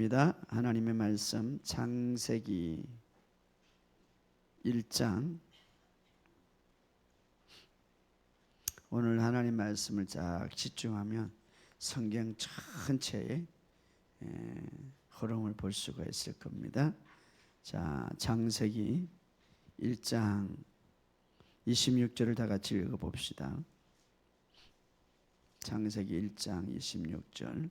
하나님의 말씀 창세기 1장. 오늘 하나님 말씀을 쫙 집중하면 성경 전체의 흐름을 볼 수가 있을 겁니다. 자, 창세기 1장 26절을 다 같이 읽어봅시다. 창세기 1장 26절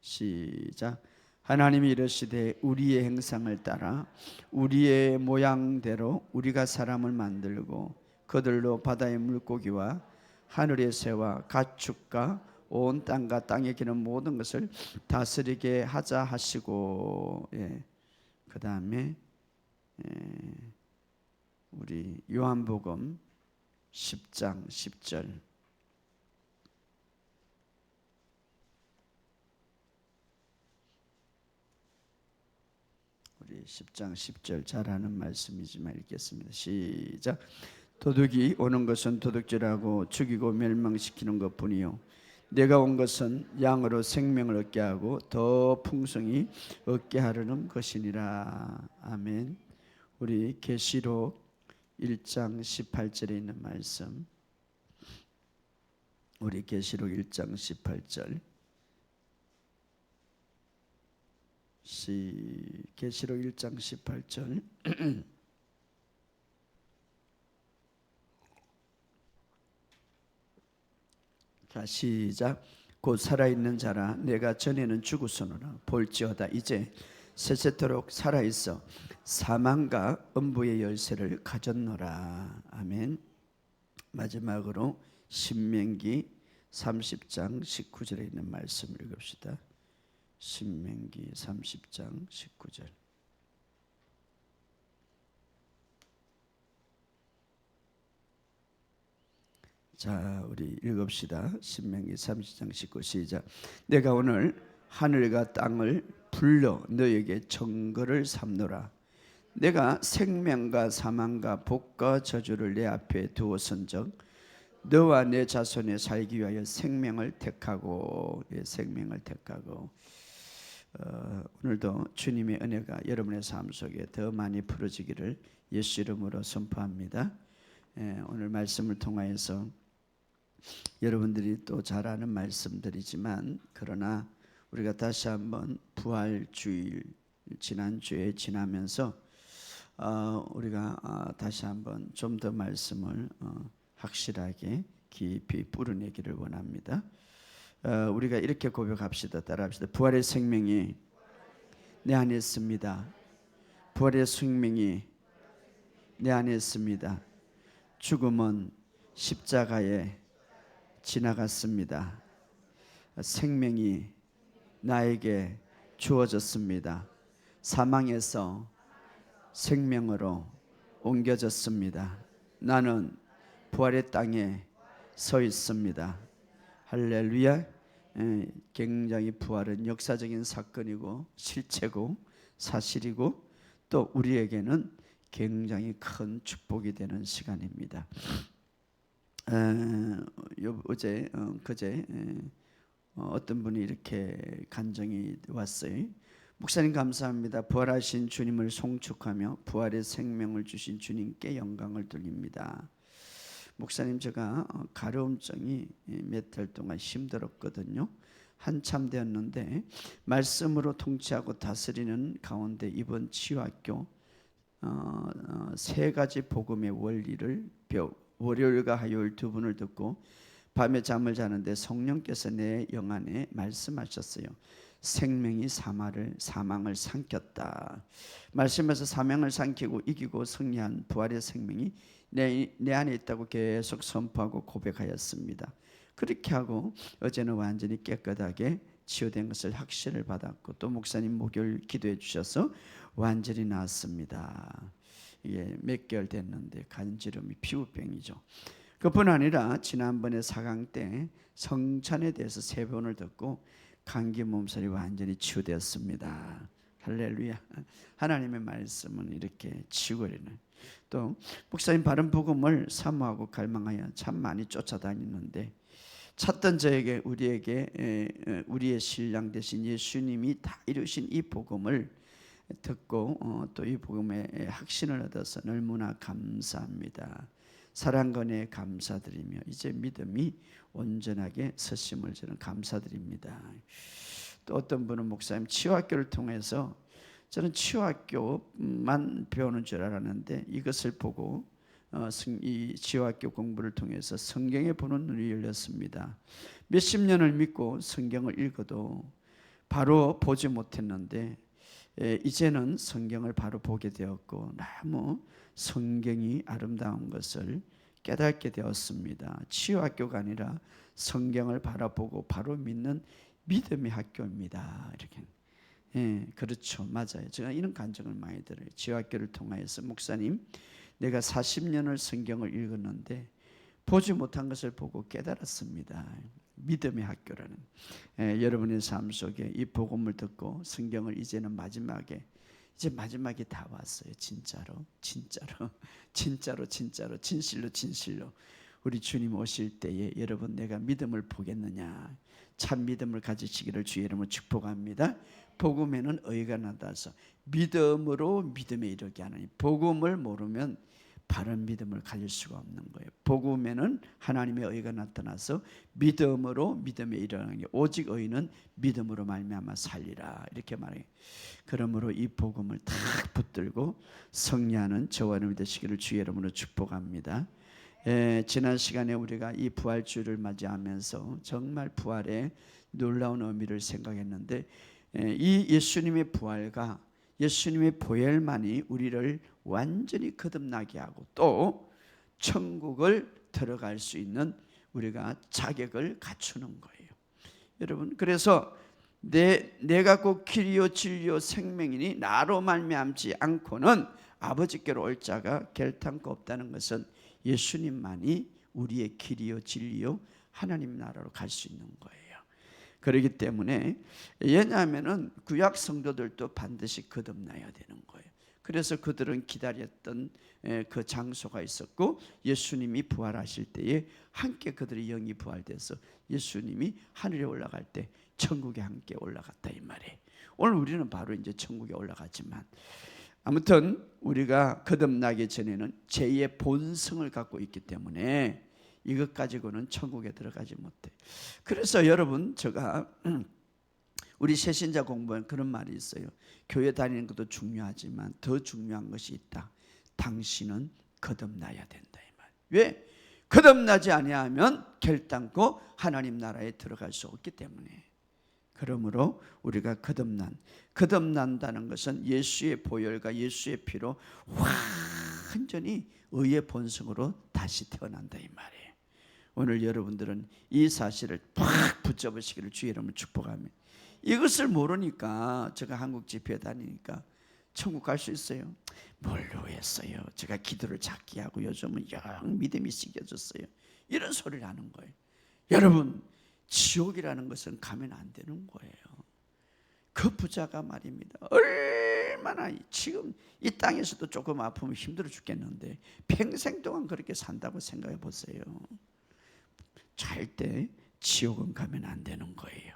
시작. 하나님이 이르시되 우리의 형상을 따라 우리의 모양대로 우리가 사람을 만들고 그들로 바다의 물고기와 하늘의 새와 가축과 온 땅과 땅에 기는 모든 것을 다스리게 하자 하시고, 그 다음에 우리 요한복음 10장 10절. 우리 10장 10절 잘 아는 말씀이지만 읽겠습니다. 시작. 도둑이 오는 것은 도둑질하고 죽이고 멸망시키는 것뿐이요 내가 온 것은 양으로 생명을 얻게 하고 더 풍성히 얻게 하려는 것이니라. 아멘. 우리 계시록 1장 18절에 있는 말씀, 우리 계시록 1장 18절 계시록 1장 18절 자, 시작. 곧 살아있는 자라 내가 전에는 죽었으나 볼지어다 이제 세세토록 살아있어 사망과 음부의 열쇠를 가졌노라. 아멘. 마지막으로 신명기 30장 19절에 있는 말씀 읽읍시다. 신명기 30장 19절. 자, 우리 읽읍시다. 신명기 30장 19 시작. 내가 오늘 하늘과 땅을 불러 너에게 증거를 삼노라. 내가 생명과 사망과 복과 저주를 내 앞에 두었은즉 너와 내 자손의 살기 위하여 생명을 택하고, 생명을 택하고. 오늘도 주님의 은혜가 여러분의 삶 속에 더 많이 풀어지기를 예수 이름으로 선포합니다. 오늘 말씀을 통하여서 여러분들이 또 잘 아는 말씀들이지만, 그러나 우리가 다시 한번 부활주일 지난주에 지나면서 우리가 다시 한번 좀 더 말씀을 확실하게 깊이 뿌려내기를 원합니다. 우리가 이렇게 고백합시다. 따라합시다. 부활의 생명이 내 안에 있습니다. 부활의 생명이 내 안에 있습니다. 죽음은 십자가에 지나갔습니다. 생명이 나에게 주어졌습니다. 사망에서 생명으로 옮겨졌습니다. 나는 부활의 땅에 서 있습니다. 할렐루야. 굉장히 부활은 역사적인 사건이고 실체고 사실이고 또 우리에게는 굉장히 큰 축복이 되는 시간입니다. 어제 그제 어떤 분이 이렇게 간증이 왔어요. 목사님 감사합니다. 부활하신 주님을 송축하며 부활의 생명을 주신 주님께 영광을 돌립니다. 목사님, 제가 가려움증이 몇 달 동안 힘들었거든요. 한참 되었는데 말씀으로 통치하고 다스리는 가운데 이번 치유학교 세 가지 복음의 원리를 월요일과 화요일 두 분을 듣고 밤에 잠을 자는데 성령께서 내 영 안에 말씀하셨어요. 생명이 사망을 삼켰다. 말씀에서 사망을 삼키고 이기고 승리한 부활의 생명이 내 안에 있다고 계속 선포하고 고백하였습니다. 그렇게 하고 어제는 완전히 깨끗하게 치유된 것을 확신을 받았고, 또 목사님 목요일 기도해 주셔서 완전히 나았습니다. 이게 몇 개월 됐는데 간지럼이 피부병이죠. 그뿐 아니라 지난번에 4강 때 성찬에 대해서 3번을 듣고 감기 몸살이 완전히 치유되었습니다. 할렐루야. 하나님의 말씀은 이렇게 치유거리는. 또 목사님 바른 복음을 사모하고 갈망하여 참 많이 쫓아다니는데 찾던 저에게 우리의 신랑 되신 예수님이 다 이루신 이 복음을 듣고 또 이 복음에 확신을 얻어서 너무나 감사합니다. 사랑과 은혜에 감사드리며 이제 믿음이 온전하게 섰음을 저는 감사드립니다. 또 어떤 분은 목사님 치유학교를 통해서 저는 치유학교만 배우는 줄 알았는데 이것을 보고 이 치유학교 공부를 통해서 성경에 보는 눈이 열렸습니다. 몇십 년을 믿고 성경을 읽어도 바로 보지 못했는데 이제는 성경을 바로 보게 되었고 너무 성경이 아름다운 것을 깨닫게 되었습니다. 치유학교가 아니라 성경을 바라보고 바로 믿는 믿음의 학교입니다. 이렇게. 그렇죠. 맞아요. 제가 이런 간증을 많이 들어요. 치유학교를 통해서 목사님, 내가 40년을 성경을 읽었는데 보지 못한 것을 보고 깨달았습니다. 믿음의 학교라는 여러분의 삶 속에 이 복음을 듣고 성경을 이제는 마지막에 다 왔어요. 진짜로 진실로 우리 주님 오실 때에 여러분 내가 믿음을 보겠느냐, 참 믿음을 가지시기를 주의 이름으로 축복합니다. 복음에는 의가 나타나서 믿음으로 믿음에 이르게 하느니, 복음을 모르면 바른 믿음을 가질 수가 없는 거예요. 복음에는 하나님의 의가 나타나서 믿음으로 믿음에 이르는 게, 오직 의는 믿음으로 말미암아 살리라 이렇게 말해요. 그러므로 이 복음을 딱 붙들고 승리하는 저와 여러분이 되시기를 주의 이름으로 축복합니다. 지난 시간에 우리가 이 부활주를 맞이하면서 정말 부활의 놀라운 의미를 생각했는데, 이 예수님의 부활과 예수님의 보혈만이 우리를 완전히 거듭나게 하고 또 천국을 들어갈 수 있는 우리가 자격을 갖추는 거예요. 여러분, 그래서 내가 곧 길이요 진리요 생명이니 나로 말미암지 않고는 아버지께로 올 자가 결탄코 없다는 것은 예수님만이 우리의 길이요 진리요 하나님 나라로 갈 수 있는 거예요. 그렇기 때문에, 왜냐하면 구약 성도들도 반드시 거듭나야 되는 거예요. 그래서 그들은 기다렸던 그 장소가 있었고, 예수님이 부활하실 때에 함께 그들의 영이 부활돼서 예수님이 하늘에 올라갈 때 천국에 함께 올라갔다 이 말이에요. 오늘 우리는 바로 이제 천국에 올라갔지만, 아무튼 우리가 거듭나기 전에는 제2의 본성을 갖고 있기 때문에 이것 가지고는 천국에 들어가지 못해. 그래서 여러분, 제가 우리 새신자 공부에 그런 말이 있어요. 교회 다니는 것도 중요하지만 더 중요한 것이 있다. 당신은 거듭나야 된다 이 말. 왜? 거듭나지 아니하면 결단코 하나님 나라에 들어갈 수 없기 때문에. 그러므로 우리가 거듭난다는 것은 예수의 보혈과 예수의 피로 완전히 의의 본성으로 다시 태어난다 이 말이에요. 오늘 여러분들은 이 사실을 팍 붙잡으시기를 주의 이름으로 축복합니다. 이것을 모르니까, 제가 한국 집회 다니니까 천국 갈 수 있어요? 뭘로 했어요? 제가 기도를 작게 하고 요즘은 영 믿음이 식어졌어요. 이런 소리를 하는 거예요. 여러분, 지옥이라는 것은 가면 안 되는 거예요. 그 부자가 말입니다, 얼마나 지금 이 땅에서도 조금 아프면 힘들어 죽겠는데 평생 동안 그렇게 산다고 생각해 보세요. 잘 때 지옥은 가면 안 되는 거예요.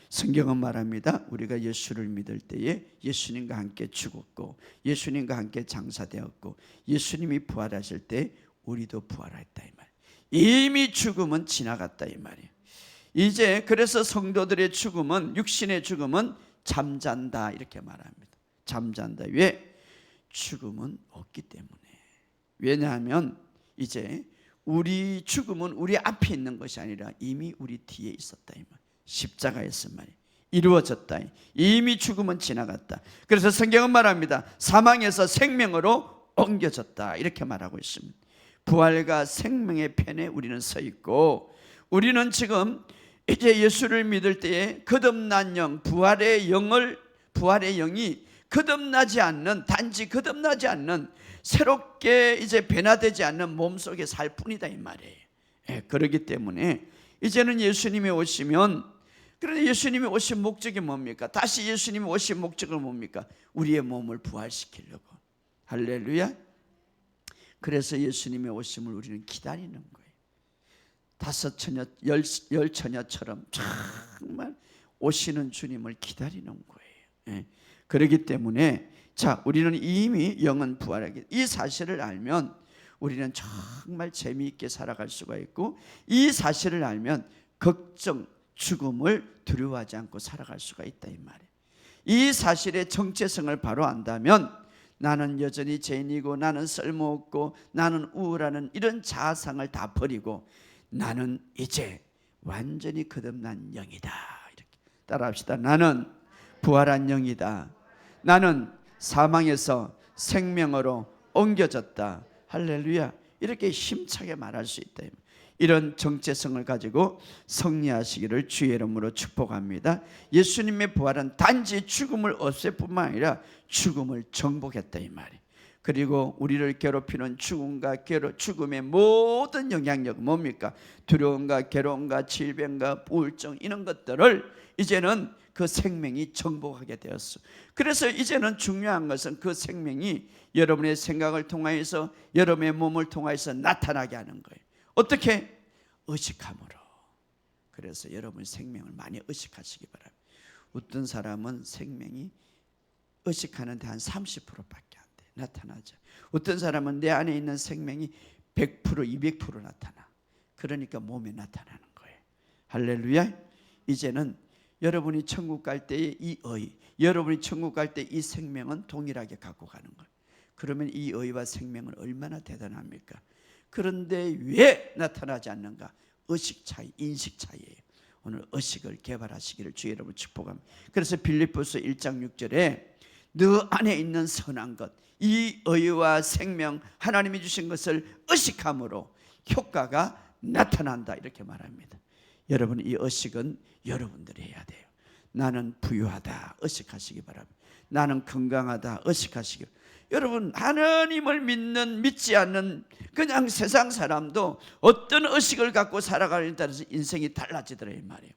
성경은 말합니다. 우리가 예수를 믿을 때에 예수님과 함께 죽었고 예수님과 함께 장사되었고 예수님이 부활하실 때 우리도 부활했다 이 말. 이미 죽음은 지나갔다 이 말이에요. 이제 그래서 성도들의 죽음은, 육신의 죽음은 잠잔다 이렇게 말합니다. 잠잔다. 왜? 죽음은 없기 때문에. 왜냐하면 이제 우리 죽음은 우리 앞에 있는 것이 아니라 이미 우리 뒤에 있었다 이 말. 십자가에서 말이에요. 이루어졌다. 이미 죽음은 지나갔다. 그래서 성경은 말합니다. 사망에서 생명으로 옮겨졌다 이렇게 말하고 있습니다. 부활과 생명의 편에 우리는 서 있고, 우리는 지금 이제 예수를 믿을 때에 거듭난 영, 부활의 영이 거듭나지 않는, 단지 거듭나지 않는, 새롭게 이제 변화되지 않는 몸속에 살 뿐이다 이 말이에요. 그렇기 때문에 이제는 예수님이 오시면, 그런데 예수님이 오신 목적이 뭡니까? 다시 예수님이 오신 목적은 뭡니까? 우리의 몸을 부활시키려고. 할렐루야. 그래서 예수님의 오심을 우리는 기다리는 거예요. 다섯 처녀, 열 처녀처럼 정말 오시는 주님을 기다리는 거예요. 예. 그렇기 때문에 자, 우리는 이미 영은 부활하게, 이 사실을 알면 우리는 정말 재미있게 살아갈 수가 있고, 이 사실을 알면 걱정, 죽음을 두려워하지 않고 살아갈 수가 있다 이 말이에요. 이 사실의 정체성을 바로 안다면 나는 여전히 죄인이고 나는 쓸모없고 나는 우울하는 이런 자아상을 다 버리고 나는 이제 완전히 거듭난 영이다. 이렇게 따라합시다. 나는 부활한 영이다. 나는 사망에서 생명으로 옮겨졌다. 할렐루야. 이렇게 힘차게 말할 수 있다. 이런 정체성을 가지고 승리하시기를 주의 이름으로 축복합니다. 예수님의 부활은 단지 죽음을 없앨 뿐만 아니라 죽음을 정복했다 이 말이에요. 그리고 우리를 괴롭히는 죽음의 모든 영향력 뭡니까? 두려움과 괴로움과 질병과 우울증 이런 것들을 이제는 그 생명이 정복하게 되었어. 그래서 이제는 중요한 것은 그 생명이 여러분의 생각을 통하여서 여러분의 몸을 통하여서 나타나게 하는 거예요. 어떻게? 의식함으로. 그래서 여러분 생명을 많이 의식하시기 바랍니다. 어떤 사람은 생명이 의식하는데 한 30%밖에 안 돼. 나타나죠. 어떤 사람은 내 안에 있는 생명이 100%, 200% 나타나. 그러니까 몸에 나타나는 거예요. 할렐루야. 이제는 여러분이 천국 갈 때의 이 의, 여러분이 천국 갈 때 이 생명은 동일하게 갖고 가는 거예요. 그러면 이 의와 생명은 얼마나 대단합니까? 그런데 왜 나타나지 않는가? 의식 차이, 인식 차이예요. 오늘 의식을 개발하시기를 주의 여러분 축복합니다. 그래서 빌립보서 1장 6절에 너 안에 있는 선한 것, 이 의와 생명 하나님이 주신 것을 의식함으로 효과가 나타난다 이렇게 말합니다. 여러분 이 의식은 여러분들이 해야 돼요. 나는 부유하다 의식하시기 바랍니다. 나는 건강하다 의식하시기 바랍니다. 여러분 하나님을 믿지 않는 그냥 세상 사람도 어떤 의식을 갖고 살아가느냐에 따라서 인생이 달라지더라 이 말이에요.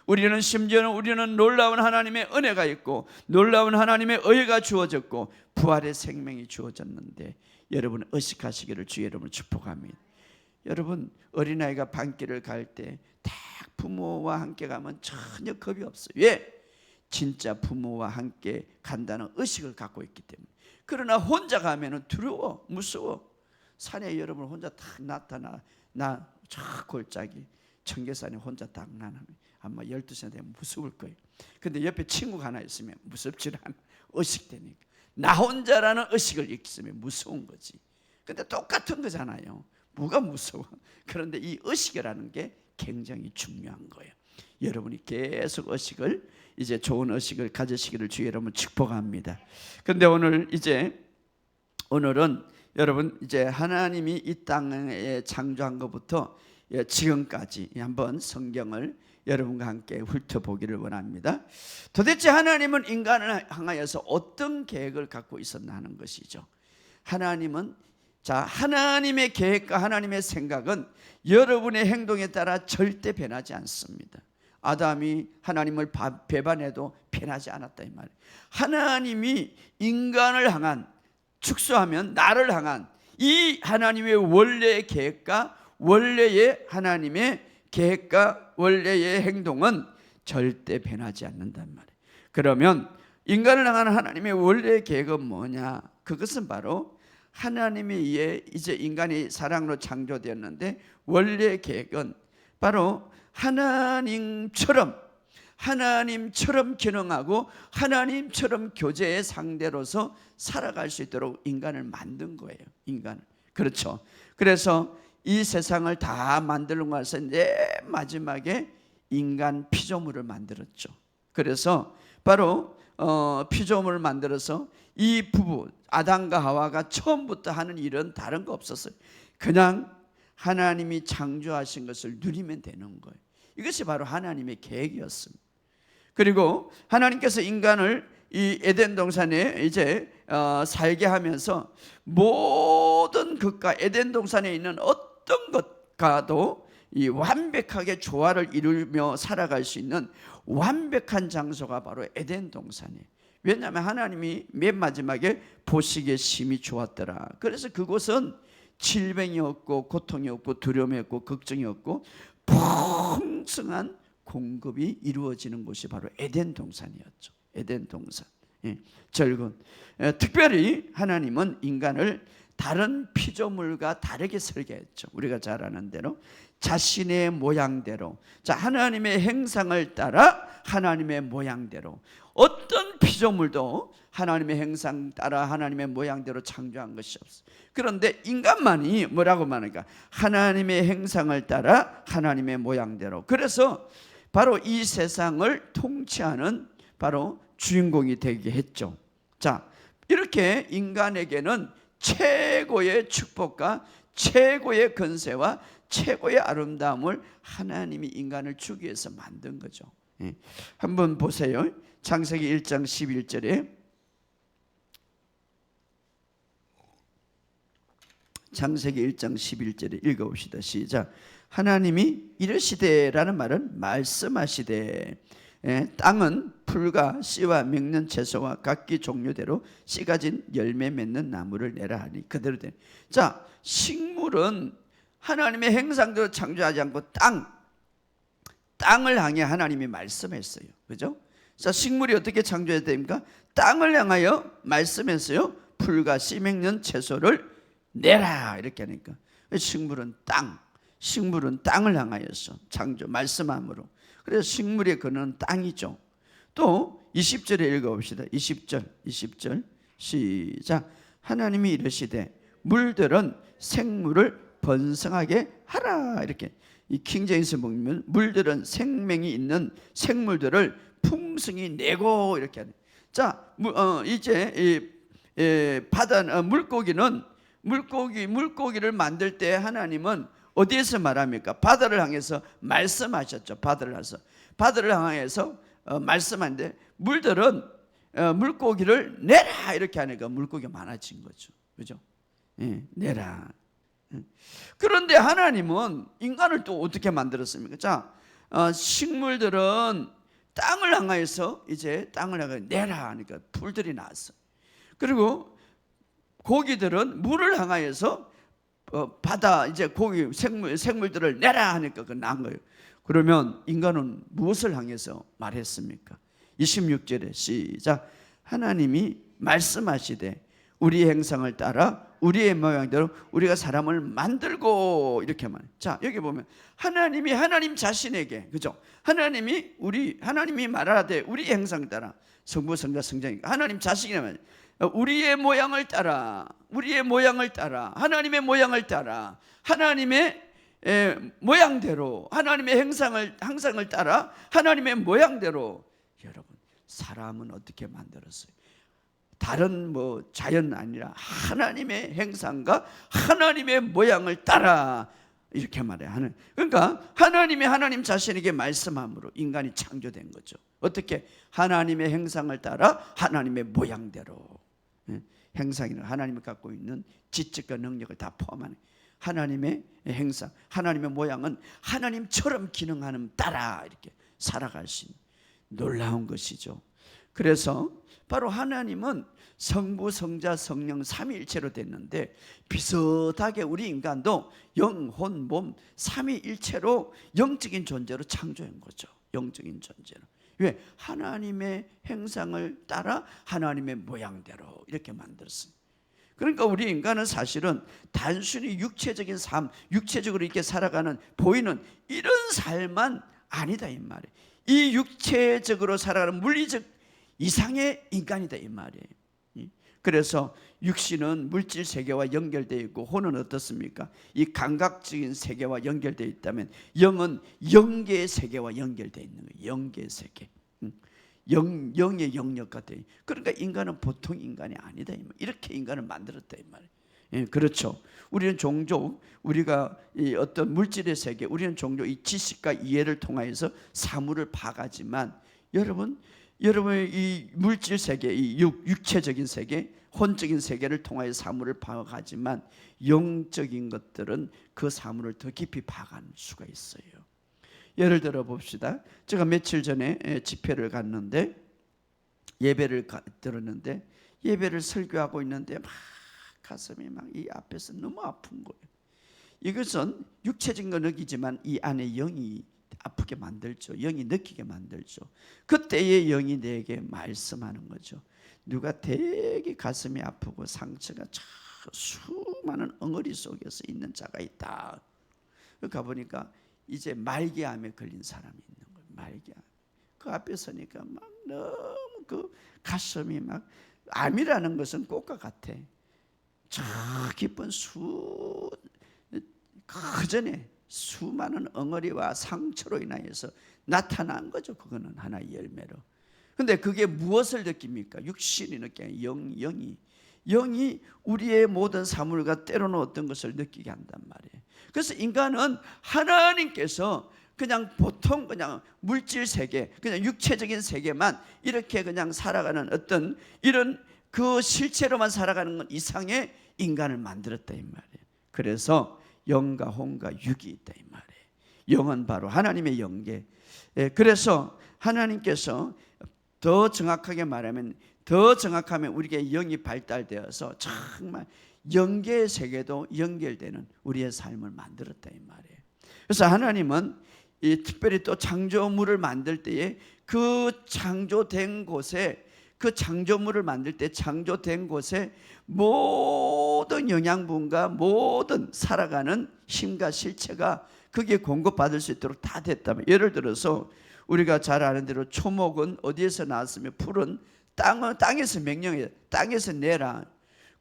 우리는 놀라운 하나님의 은혜가 있고 놀라운 하나님의 의가 주어졌고 부활의 생명이 주어졌는데 여러분 의식하시기를 주의 여러분 축복합니다. 여러분 어린아이가 방길을 갈 때 딱 부모와 함께 가면 전혀 겁이 없어요. 왜? 진짜 부모와 함께 간다는 의식을 갖고 있기 때문에. 그러나 혼자 가면 두려워, 무서워. 산에 여러분 혼자 딱 나타나, 저 골짜기 청계산에 혼자 딱 나면 아마 12시나 되면 무서울 거예요. 근데 옆에 친구가 하나 있으면 무섭지 않아. 의식되니까. 나 혼자라는 의식을 있으면 무서운 거지. 근데 똑같은 거잖아요. 뭐가 무서워? 그런데 이 의식이라는 게 굉장히 중요한 거예요. 여러분이 계속 의식을 이제 좋은 의식을 가지시기를 주의 여러분 축복합니다. 그런데 오늘은 여러분 이제 하나님이 이 땅에 창조한 것부터 지금까지 한번 성경을 여러분과 함께 훑어보기를 원합니다. 도대체 하나님은 인간을 향하여서 어떤 계획을 갖고 있었나 하는 것이죠. 하나님의 계획과 하나님의 생각은 여러분의 행동에 따라 절대 변하지 않습니다. 아담이 하나님을 배반해도 변하지 않았다 이 말이에요. 하나님이 인간을 향한, 축소하면 나를 향한 이 하나님의 원래의 계획과 원래의 하나님의 계획과 원래의 행동은 절대 변하지 않는단 말이에요. 그러면 인간을 향한 하나님의 원래의 계획은 뭐냐? 그것은 바로 하나님에 의해 이제 인간이 사랑으로 창조되었는데 원래의 계획은 바로 하나님처럼 기능하고 하나님처럼 교제의 상대로서 살아갈 수 있도록 인간을 만든 거예요. 인간을. 그렇죠. 그래서 이 세상을 다 만들고 나서 마지막에 인간 피조물을 만들었죠. 그래서 바로 피조물을 만들어서 이 부부 아담과 하와가 처음부터 하는 일은 다른 거 없었어요. 그냥 하나님이 창조하신 것을 누리면 되는 거예요. 이것이 바로 하나님의 계획이었습니다. 그리고 하나님께서 인간을 이 에덴 동산에 이제 살게 하면서 모든 것과 에덴 동산에 있는 어떤 것과도 이 완벽하게 조화를 이루며 살아갈 수 있는 완벽한 장소가 바로 에덴 동산이에요. 왜냐하면 하나님이 맨 마지막에 보시기에 심히 좋았더라. 그래서 그곳은 질병이 없고 고통이 없고 두려움이 없고 걱정이 없고 풍성한 공급이 이루어지는 곳이 바로 에덴 동산이었죠. 에덴 동산. 절군. 특별히 하나님은 인간을 다른 피조물과 다르게 설계했죠. 우리가 잘 아는 대로 자신의 모양대로, 자, 하나님의 행상을 따라 하나님의 모양대로. 어떤 피조물도 하나님의 행상 따라 하나님의 모양대로 창조한 것이 없어요. 그런데 인간만이 뭐라고 말하니까 하나님의 행상을 따라 하나님의 모양대로. 그래서 바로 이 세상을 통치하는 바로 주인공이 되게 했죠. 자, 이렇게 인간에게는 최고의 축복과 최고의 권세와 최고의 아름다움을 하나님이 인간을 주기 위해서 만든 거죠. 한번 보세요. 창세기 1장 11절에, 창세기 1장 11절에 읽어봅시다. 시작. 하나님이 이르시되라는 말은 말씀하시되, 땅은 풀과 씨와 맺는 채소와 각기 종류대로 씨 가진 열매 맺는 나무를 내라 하니 그대로 되. 자, 식물은 하나님의 행상대로 창조하지 않고 땅을 향해 하나님이 말씀했어요. 그죠? 자, 식물이 어떻게 창조해야 됩니까? 땅을 향하여 말씀했어요. 풀과 씨 맺는 채소를 내라 이렇게 하니까. 식물은 땅을 향하여서 창조 말씀함으로. 그래서 식물의 근원은 땅이죠. 또 20절에 읽어봅시다. 20절 시작. 하나님이 이르시되 물들은 생물을 번성하게 하라. 이렇게 이 킹제임스 보면 물들은 생명이 있는 생물들을 풍성히 내고 이렇게 하네. 자, 이제 바다 물고기를 만들 때 하나님은 어디에서 말합니까? 바다를 향해서 말씀하셨죠. 바다를 향해서 말씀하는데 물들은 물고기를 내라 이렇게 하니까 물고기가 많아진 거죠. 그죠? 내라. 그런데 하나님은 인간을 또 어떻게 만들었습니까? 자, 식물들은 땅을 향하여서 이제 땅을 향해 내라 하니까 풀들이 나왔어. 그리고 고기들은 물을 향하여서 바다 이제 고기 생물들을 내라 하니까 그 난 거예요. 그러면 인간은 무엇을 향해서 말했습니까? 26절에 시작. 하나님이 말씀하시되 우리의 행상을 따라 우리의 모양대로 우리가 사람을 만들고 이렇게 말해. 자, 여기 보면 하나님 자신에게, 그죠? 하나님이 말하되 우리의 행상 따라 성부 성자 성자니까 하나님 자신이 말. 우리의 모양을 따라 하나님의 모양을 따라 하나님의 모양대로 하나님의 행상을 따라 하나님의 모양대로. 여러분, 사람은 어떻게 만들었어요? 다른 자연 아니라 하나님의 행상과 하나님의 모양을 따라 이렇게 말해요. 그러니까 하나님 자신에게 말씀함으로 인간이 창조된 거죠. 어떻게? 하나님의 행상을 따라 하나님의 모양대로. 행상이는 하나님이 갖고 있는 지적과 능력을 다 포함하는 하나님의 행상, 하나님의 모양은 하나님처럼 기능하는 따라 이렇게 살아갈 수 있는 놀라운 것이죠. 그래서 바로 하나님은 성부, 성자, 성령 삼위일체로 됐는데 비슷하게 우리 인간도 영, 혼, 몸 삼위일체로 영적인 존재로 창조한 거죠. 영적인 존재로. 왜? 하나님의 행상을 따라 하나님의 모양대로 이렇게 만들었습니다. 그러니까 우리 인간은 사실은 단순히 육체적인 삶, 육체적으로 이렇게 살아가는 보이는 이런 삶만 아니다 이 말이에요. 이 육체적으로 살아가는 물리적 이상의 인간이다 이 말이에요. 그래서 육신은 물질 세계와 연결되어 있고 혼은 어떻습니까? 이 감각적인 세계와 연결되어 있다면 영은 영계의 세계와 연결되어 있는 거예요. 영계의 세계. 영의 영역과 되어. 그러니까 인간은 보통 인간이 아니다. 이렇게 인간을 만들었다 이 말이에요. 그렇죠. 우리는 종종 우리가 이 어떤 물질의 세계, 우리는 종종 이 지식과 이해를 통하여서 사물을 파가지만 여러분의 이 물질 세계, 이 육체적인 세계, 혼적인 세계를 통하여 사물을 파악하지만 영적인 것들은 그 사물을 더 깊이 파악할 수가 있어요. 예를 들어 봅시다. 제가 며칠 전에 집회를 갔는데 예배를 들었는데 예배를 설교하고 있는데 막 가슴이 막 이 앞에서 너무 아픈 거예요. 이것은 육체적인 거 느끼지만 이 안에 영이 아프게 만들죠. 영이 느끼게 만들죠. 그때의 영이 내게 말씀하는 거죠. 누가 되게 가슴이 아프고 상처가 수많은 엉어리 속에서 있는 자가 있다. 가보니까 이제 말기암에 걸린 사람이 있는 거예요. 말기암. 그 앞에 서니까 막 너무 그 가슴이 막, 암이라는 것은 꽃과 같아. 저 깊은 그 전에 수많은 엉어리와 상처로 인하여서 나타난 거죠. 그거는 하나의 열매로. 근데 그게 무엇을 느낍니까? 육신이 느껴요. 영이 우리의 모든 사물과 때로는 어떤 것을 느끼게 한단 말이에요. 그래서 인간은 하나님께서 그냥 보통 그냥 물질 세계, 그냥 육체적인 세계만 이렇게 그냥 살아가는 어떤 이런 그 실체로만 살아가는 것 이상의 인간을 만들었다 이 말이에요. 그래서 영과 혼과 육이 있다 이 말이에요. 영은 바로 하나님의 영계. 그래서 하나님께서 더 정확하게 말하면, 더 정확하면 우리에게 영이 발달되어서 정말 영계의 세계도 연결되는 우리의 삶을 만들었다 이 말이에요. 그래서 하나님은 이 특별히 또 창조물을 만들 때에 그 창조된 곳에, 그 창조물을 만들 때 창조된 곳에 모든 영양분과 모든 살아가는 힘과 실체가 거기에 공급받을 수 있도록 다 됐다면, 예를 들어서 우리가 잘 아는 대로 초목은 어디에서 나왔으며 풀은 땅에서 명령해, 땅에서 내라.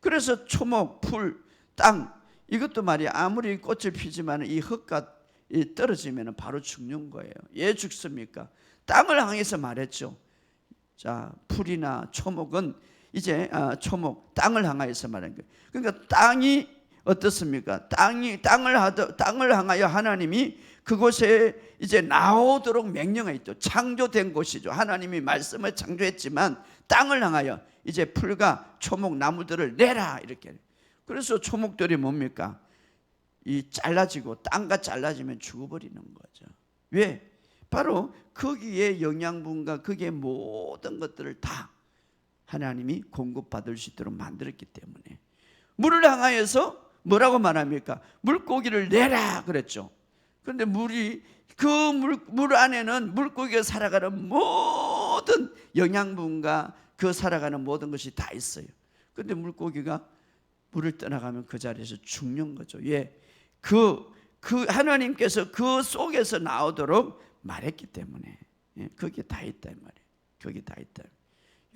그래서 초목, 풀, 땅, 이것도 말이야 아무리 꽃을 피지만 이 흙과 떨어지면 바로 죽는 거예요. 왜 죽습니까? 땅을 향해서 말했죠. 자, 풀이나 초목은 이제 초목, 땅을 향하여서 말한 거예요. 그러니까 땅이 어떻습니까? 땅을 향하여 하나님이 그곳에 이제 나오도록 명령했죠. 창조된 곳이죠. 하나님이 말씀을 창조했지만 땅을 향하여 이제 풀과 초목 나무들을 내라 이렇게. 그래서 초목들이 뭡니까? 이 잘라지고 땅과 잘라지면 죽어버리는 거죠. 왜? 바로 거기에 영양분과 거기에 모든 것들을 다 하나님이 공급받을 수 있도록 만들었기 때문에. 물을 향하여서 뭐라고 말합니까? 물고기를 내라 그랬죠. 그런데 그 물 안에는 물고기가 살아가는 모든 영양분과 그 살아가는 모든 것이 다 있어요. 그런데 물고기가 물을 떠나가면 그 자리에서 죽는 거죠. 예, 그 하나님께서 그 속에서 나오도록 말했기 때문에. 예, 거기에 다 있다 이 말이에요. 거기 다 있다.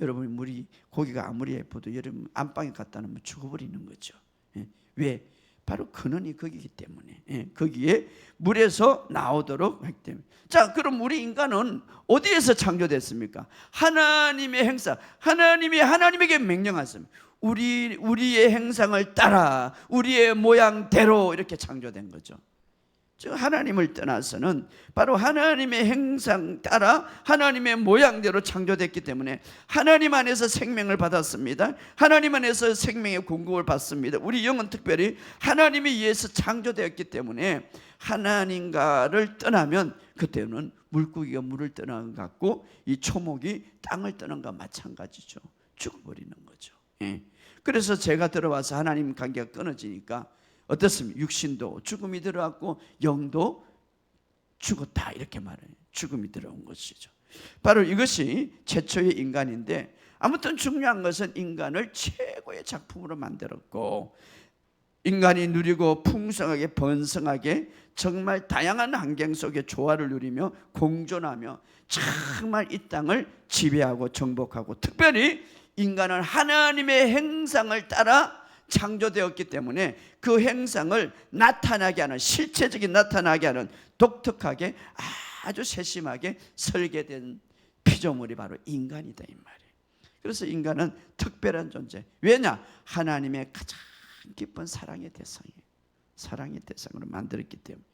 여러분, 고기가 아무리 예뻐도 여러분 안방에 갖다 놓으면 죽어버리는 거죠. 예, 왜? 바로 근원이 거기이기 때문에. 예, 거기에 물에서 나오도록 하기 때문에. 자, 그럼 우리 인간은 어디에서 창조됐습니까? 하나님의 행사, 하나님이 하나님에게 명령하셨습니다. 우리의 행상을 따라 우리의 모양대로 이렇게 창조된 거죠. 즉 하나님을 떠나서는 바로 하나님의 행상 따라 하나님의 모양대로 창조됐기 때문에 하나님 안에서 생명을 받았습니다. 하나님 안에서 생명의 공급을 받습니다. 우리 영은 특별히 하나님에 의해서 창조되었기 때문에 하나님과를 떠나면 그때는 물고기가 물을 떠나는 것 같고 이 초목이 땅을 떠난 것과 마찬가지죠. 죽어버리는 거죠. 예. 그래서 제가 들어와서 하나님 관계가 끊어지니까 어떻습니까? 육신도 죽음이 들어왔고 영도 죽었다 이렇게 말해요. 죽음이 들어온 것이죠. 바로 이것이 최초의 인간인데, 아무튼 중요한 것은 인간을 최고의 작품으로 만들었고 인간이 누리고 풍성하게 번성하게 정말 다양한 환경 속에 조화를 누리며 공존하며 정말 이 땅을 지배하고 정복하고, 특별히 인간은 하나님의 행상을 따라 창조되었기 때문에 그 행상을 나타나게 하는, 실체적인 나타나게 하는 독특하게 아주 세심하게 설계된 피조물이 바로 인간이다 이 말이에요. 그래서 인간은 특별한 존재. 왜냐? 하나님의 가장 깊은 사랑의 대상이에요. 사랑의 대상으로 만들었기 때문에.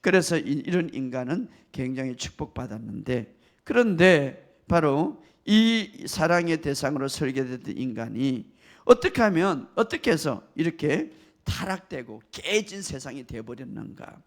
그래서 이런 인간은 굉장히 축복받았는데, 그런데 바로 이 사랑의 대상으로 설계된 인간이 어떻게 해서 이렇게 타락되고 깨진 세상이 되어버렸는가?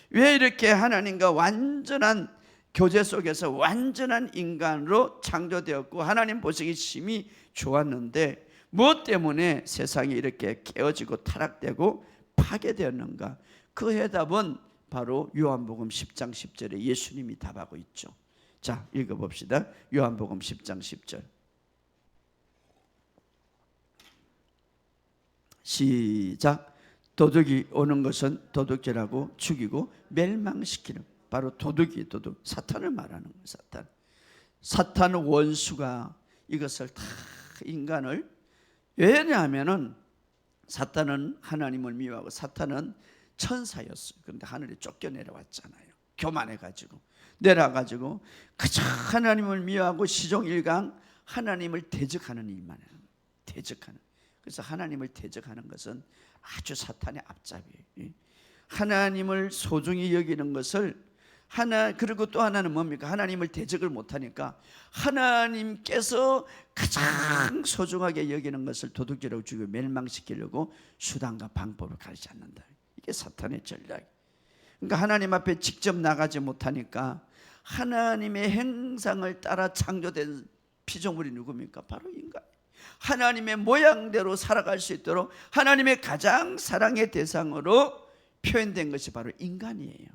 왜 이렇게 하나님과 완전한 교제 속에서 완전한 인간으로 창조되었고 하나님 보시기 심히 좋았는데 무엇 때문에 세상이 이렇게 깨어지고 타락되고 파괴되었는가? 그 해답은 바로 요한복음 10장 10절에 예수님이 답하고 있죠. 자, 읽어봅시다. 요한복음 10장 10절 시작. 도둑이 오는 것은 도둑질하고 죽이고 멸망시키는, 바로 도둑이 도둑, 사탄을 말하는 거예요. 사탄 원수가 이것을 다 인간을, 왜냐하면은 사탄은 하나님을 미워하고 사탄은 천사였어요. 그런데 하늘에 쫓겨 내려왔잖아요. 교만해가지고 내려가지고 그저 하나님을 미워하고 시종일관 하나님을 대적하는 일만 해요. 대적하는. 그래서 하나님을 대적하는 것은 아주 사탄의 앞잡이에요. 하나님을 소중히 여기는 것을 그리고 또 하나는 뭡니까? 하나님을 대적을 못하니까 하나님께서 가장 소중하게 여기는 것을 도둑질하고 죽이고 멸망시키려고 수단과 방법을 가리지 않는다. 이게 사탄의 전략. 그러니까 하나님 앞에 직접 나가지 못하니까 하나님의 행상을 따라 창조된 피조물이 누굽니까? 바로 인간. 하나님의 모양대로 살아갈 수 있도록 하나님의 가장 사랑의 대상으로 표현된 것이 바로 인간이에요.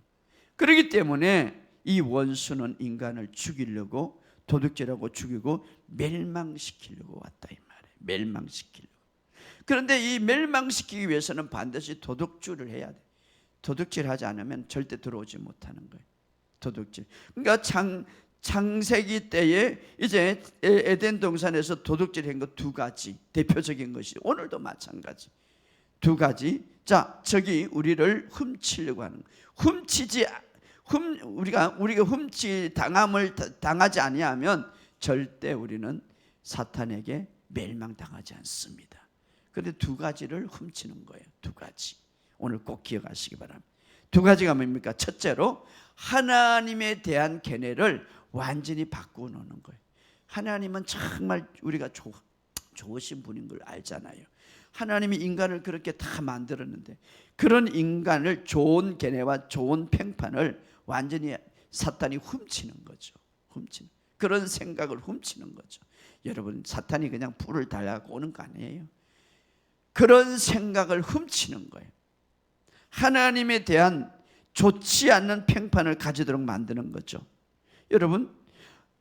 그렇기 때문에 이 원수는 인간을 죽이려고 도둑질하고 죽이고 멸망시키려고 왔다 이 말이에요. 멸망시키려고. 그런데 이 멸망시키기 위해서는 반드시 도둑질을 해야 돼. 도둑질하지 않으면 절대 들어오지 못하는 거예요. 도둑질. 그러니까 창세기 때에 이제 에덴 동산에서 도둑질한 것 두 가지 대표적인 것이 오늘도 마찬가지 두 가지. 자, 저기 우리를 훔치려고 하는 거. 우리가 당하지 아니하면 절대 우리는 사탄에게 멸망당하지 않습니다. 그런데 두 가지를 훔치는 거예요. 두 가지. 오늘 꼭 기억하시기 바랍니다. 두 가지가 뭡니까? 첫째로 하나님에 대한 견해를 완전히 바꾸어 놓는 거예요. 하나님은 정말 우리가 좋으신 분인 걸 알잖아요. 하나님이 인간을 그렇게 다 만들었는데 그런 인간을 좋은 견해와 좋은 평판을 완전히 사탄이 훔치는 거죠. 그런 생각을 훔치는 거죠. 여러분, 사탄이 그냥 불을 달라고 오는 거 아니에요. 그런 생각을 훔치는 거예요. 하나님에 대한 좋지 않는 평판을 가지도록 만드는 거죠. 여러분,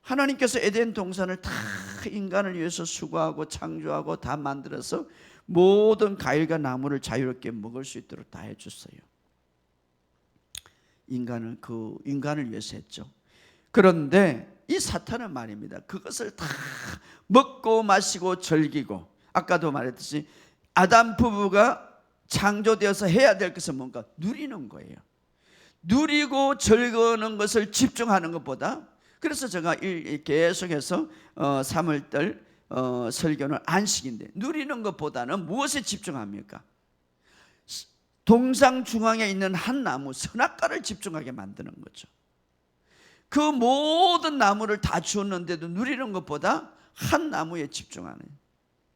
하나님께서 에덴 동산을 다 인간을 위해서 수고하고 창조하고 다 만들어서 모든 과일과 나무를 자유롭게 먹을 수 있도록 다 해줬어요. 인간을 위해서 했죠. 그런데 이 사탄은 말입니다. 그것을 다 먹고 마시고 즐기고, 아까도 말했듯이 아담 부부가 창조되어서 해야 될 것은 뭔가 누리는 거예요. 누리고 즐거는 것을 집중하는 것보다, 그래서 제가 계속해서 3월달 설교는 안식인데, 누리는 것보다는 무엇에 집중합니까? 동상 중앙에 있는 한 나무 선악과를 집중하게 만드는 거죠. 그 모든 나무를 다 주었는데도 누리는 것보다 한 나무에 집중하는.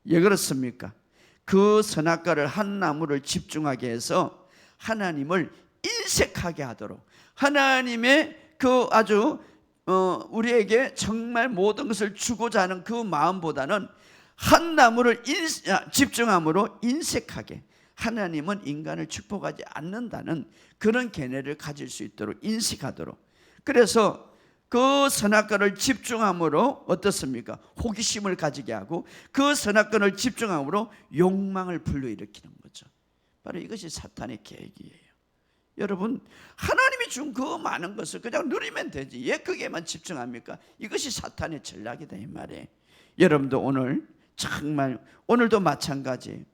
왜 그렇습니까? 그 선악과를 한 나무를 집중하게 해서 하나님을 인색하게 하도록, 하나님의 그 아주 우리에게 정말 모든 것을 주고자 하는 그 마음보다는 한 나무를 집중함으로 인색하게, 하나님은 인간을 축복하지 않는다는 그런 견해를 가질 수 있도록 인식하도록. 그래서 그 선악과를 집중함으로 어떻습니까? 호기심을 가지게 하고, 그 선악과를 집중함으로 욕망을 불러일으키는 거죠. 바로 이것이 사탄의 계획이에요. 여러분, 하나님이 준 그 많은 것을 그냥 누리면 되지, 왜 거기에만 집중합니까? 이것이 사탄의 전략이다 이 말이에요. 여러분도 오늘 정말, 오늘도 마찬가지.